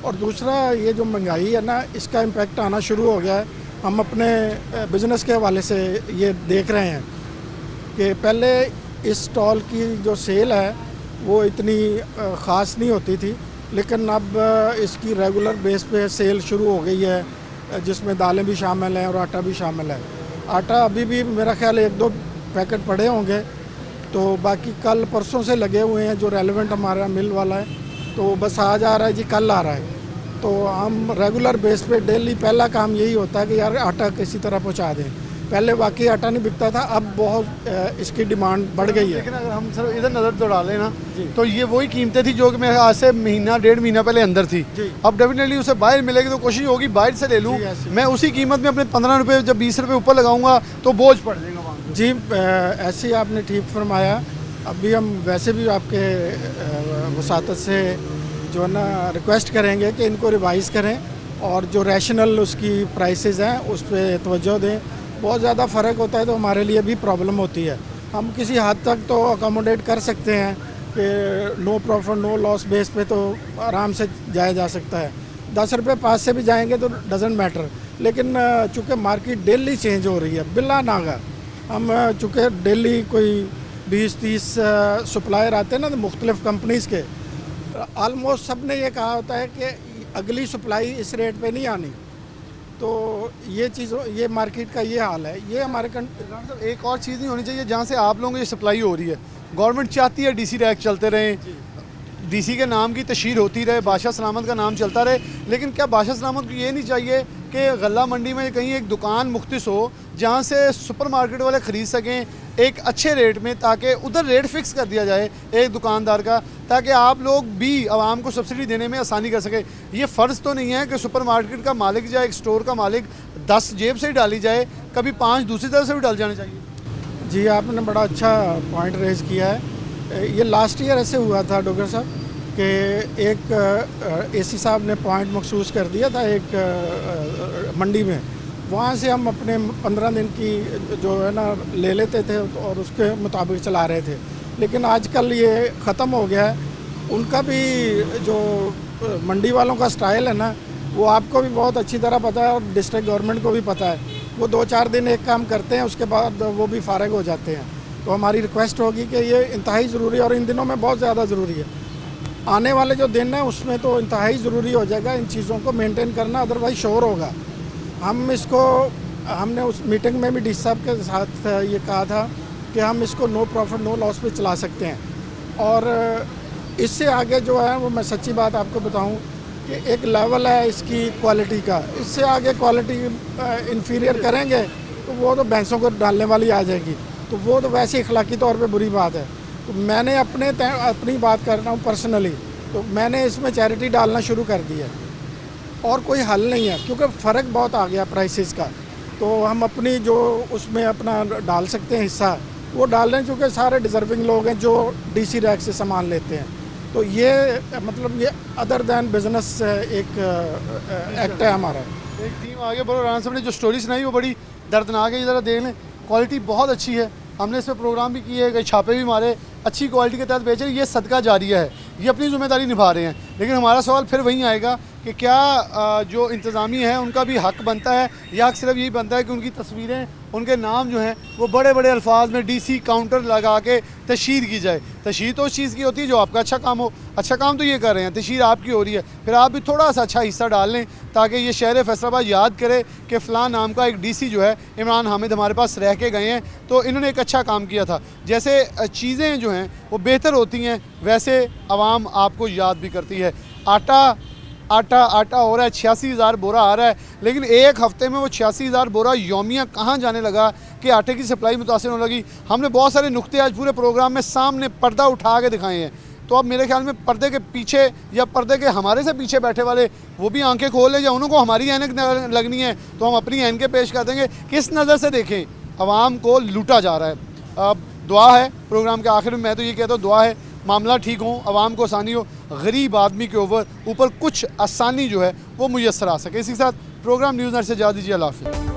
S14: और दूसरा, ये जो महंगाई है ना, इसका इम्पेक्ट आना शुरू हो गया है। हम अपने बिज़नेस के हवाले से ये देख रहे हैं कि पहले इस स्टॉल की जो सेल है वो इतनी ख़ास नहीं होती थी, लेकिन अब इसकी रेगुलर बेस पे सेल शुरू हो गई है, जिसमें दालें भी शामिल हैं और आटा भी शामिल है। आटा अभी भी मेरा ख्याल 1-2 पैकेट पड़े होंगे, तो बाकी कल परसों से लगे हुए हैं जो रेलेवेंट हमारा मिल वाला है, तो बस आज आ रहा है जी, कल आ रहा है। तो हम रेगुलर बेस पे डेली पहला काम यही होता है कि यार आटा किसी तरह पहुंचा दें। पहले वाकई आटा नहीं बिकता था, अब बहुत इसकी डिमांड बढ़ गई है।
S1: लेकिन अगर हम सर इधर नज़र दौड़ा लें ना, तो ये वही कीमतें थी जो कि मैं आज से महीना 1.5 महीना पहले अंदर थी। अब डेफिनेटली उसे बाहर मिलेगी तो कोशिश होगी बाहर से ले लूँ मैं, उसी कीमत में अपने 15 रुपये जब 20 रुपये ऊपर लगाऊंगा तो बोझ पड़ जाएगा वहाँ।
S14: जी, ऐसे ही आपने ठीक फरमाया। अभी हम वैसे भी आपके वसातत से जो है ना रिक्वेस्ट करेंगे कि इनको रिवाइज़ करें और जो रैशनल उसकी प्राइसेस हैं उस पर तवज्जो दें। बहुत ज़्यादा फ़र्क होता है तो हमारे लिए भी प्रॉब्लम होती है। हम किसी हद तक तो अकोमोडेट कर सकते हैं कि no profit no loss base पे तो आराम से जाया जा सकता है। 10 रुपये पास से भी जाएंगे तो डजेंट मैटर, लेकिन चूँकि मार्केट डेली चेंज हो रही है बिला नागा, हम चूँकि डेली कोई 20-30 सप्लायर आते हैं ना, तो मुख्तलिफ़ कंपनीज़ के, आलमोस्ट सब ने ये कहा होता है कि अगली सप्लाई इस रेट पे नहीं आनी। तो ये चीज़, ये मार्केट का ये हाल है। ये हमारे
S1: एक और चीज़ नहीं होनी चाहिए जहाँ से आप लोगों को ये सप्लाई हो रही है। गवर्नमेंट चाहती है डीसी रैक चलते रहें, डीसी के नाम की तशहीर होती रहे, बादशाह सलामत का नाम चलता रहे, लेकिन क्या बादशाह सलामत को ये नहीं चाहिए कि गल्ला मंडी में कहीं एक दुकान मुख्तस हो जहाँ से सुपरमार्केट वाले ख़रीद सकें एक अच्छे रेट में, ताकि उधर रेट फिक्स कर दिया जाए एक दुकानदार का, ताकि आप लोग भी आवाम को सब्सिडी देने में आसानी कर सके। ये फ़र्ज़ तो नहीं है कि सुपरमार्केट का मालिक या एक स्टोर का मालिक 10 जेब से ही डाली जाए, कभी 5 दूसरी तरफ से भी डाल जाने चाहिए।
S14: जी, आपने बड़ा अच्छा पॉइंट रेज किया है। ये लास्ट ईयर ऐसे हुआ था डॉक्टर साहब कि एक एसी साहब ने पॉइंट मखसूस कर दिया था एक मंडी में, वहाँ से हम अपने 15 दिन की जो है ना ले लेते थे और उसके मुताबिक चला रहे थे। लेकिन आजकल ये ख़त्म हो गया है। उनका भी जो मंडी वालों का स्टाइल है ना, वो आपको भी बहुत अच्छी तरह पता है और डिस्ट्रिक्ट गवर्नमेंट को भी पता है। वो 2-4 दिन एक काम करते हैं, उसके बाद वो भी फारग हो जाते हैं। तो हमारी रिक्वेस्ट होगी कि ये इंतहाई ज़रूरी है और इन दिनों में बहुत ज़्यादा ज़रूरी है। आने वाले जो दिन है उसमें तो इंतहाई ज़रूरी हो जाएगा इन चीज़ों को मेंटेन करना, अदरवाइज शोर होगा। हमने उस मीटिंग में भी डी साहब के साथ ये कहा था कि हम इसको नो प्रॉफिट नो लॉस पे चला सकते हैं, और इससे आगे जो है वो मैं सच्ची बात आपको बताऊं कि एक लेवल है इसकी क्वालिटी का, इससे आगे क्वालिटी इन्फीरियर करेंगे तो वो तो भैंसों को डालने वाली आ जाएगी, तो वो तो वैसे अखलाकी तौर पे बुरी बात है। तो मैंने अपनी बात कर रहा हूँ पर्सनली, तो मैंने इसमें चैरिटी डालना शुरू कर दी है और कोई हल नहीं है, क्योंकि फ़र्क बहुत आ गया प्राइसेस का। तो हम अपनी जो उसमें अपना डाल सकते हैं हिस्सा, वो डाल रहे हैं, क्योंकि सारे डिज़र्विंग लोग हैं जो डीसी रैक से सामान लेते हैं। तो ये मतलब ये अदर दैन बिजनेस एक एक्ट है हमारा।
S1: एक टीम आगे बढ़ो, राणा साहब ने जो स्टोरी सुनाई वो बड़ी दर्दनाक है। ये ज़रा देख लें, क्वालिटी बहुत अच्छी है। हमने इस पर प्रोग्राम भी किए, कई छापे भी मारे, अच्छी क्वालिटी के तहत बेच रहे हैं। ये सदका जारिया है, ये अपनी जिम्मेदारी निभा रहे हैं। लेकिन हमारा सवाल फिर वहीं आएगा कि क्या जो इंतज़ामिया है उनका भी हक बनता है, या हक सिर्फ यही बनता है कि उनकी तस्वीरें, उनके नाम जो हैं वो बड़े बड़े अल्फाज में डीसी काउंटर लगा के तशहीर की जाए। तशहीर तो उस चीज़ की होती है जो आपका अच्छा काम हो। अच्छा काम तो ये कर रहे हैं, तशहीर आपकी हो रही है, फिर आप भी थोड़ा सा अच्छा हिस्सा डाल लें ताकि ये शहर फैसलाबाद याद करे कि फ़लाँ नाम का एक डीसी जो है इमरान हामिद हमारे पास रह के गए हैं, तो इन्होंने एक अच्छा काम किया था। जैसे चीज़ें जो हैं वो बेहतर होती हैं, वैसे आवाम आपको याद भी करती है। आटा हो रहा है, 86,000 बोरा आ रहा है, लेकिन एक हफ़्ते में वो 86,000 बोरा यौमिया कहाँ जाने लगा कि आटे की सप्लाई मुतासिर होने लगी। हमने बहुत सारे नुक्ते आज पूरे प्रोग्राम में सामने पर्दा उठा के दिखाए हैं। तो अब मेरे ख्याल में पर्दे के पीछे या पर्दे के हमारे से पीछे बैठे वाले वो भी आंखें खोल लें, या उनको हमारी ऐनक लगनी है तो हम अपनी ऐनकें पेश कर देंगे। किस नज़र से देखें, आवाम को लूटा जा रहा है। अब दुआ है प्रोग्राम के आखिर में, मैं तो ये कहता हूँ दुआ है मामला ठीक हो, आवाम को आसानी हो, गरीब आदमी के ऊपर कुछ आसानी जो है वो मुयस्सर आ सके। इसी के साथ प्रोग्राम न्यूज़ नेट से जा दीजिए। अल्लाह हाफ़िज़।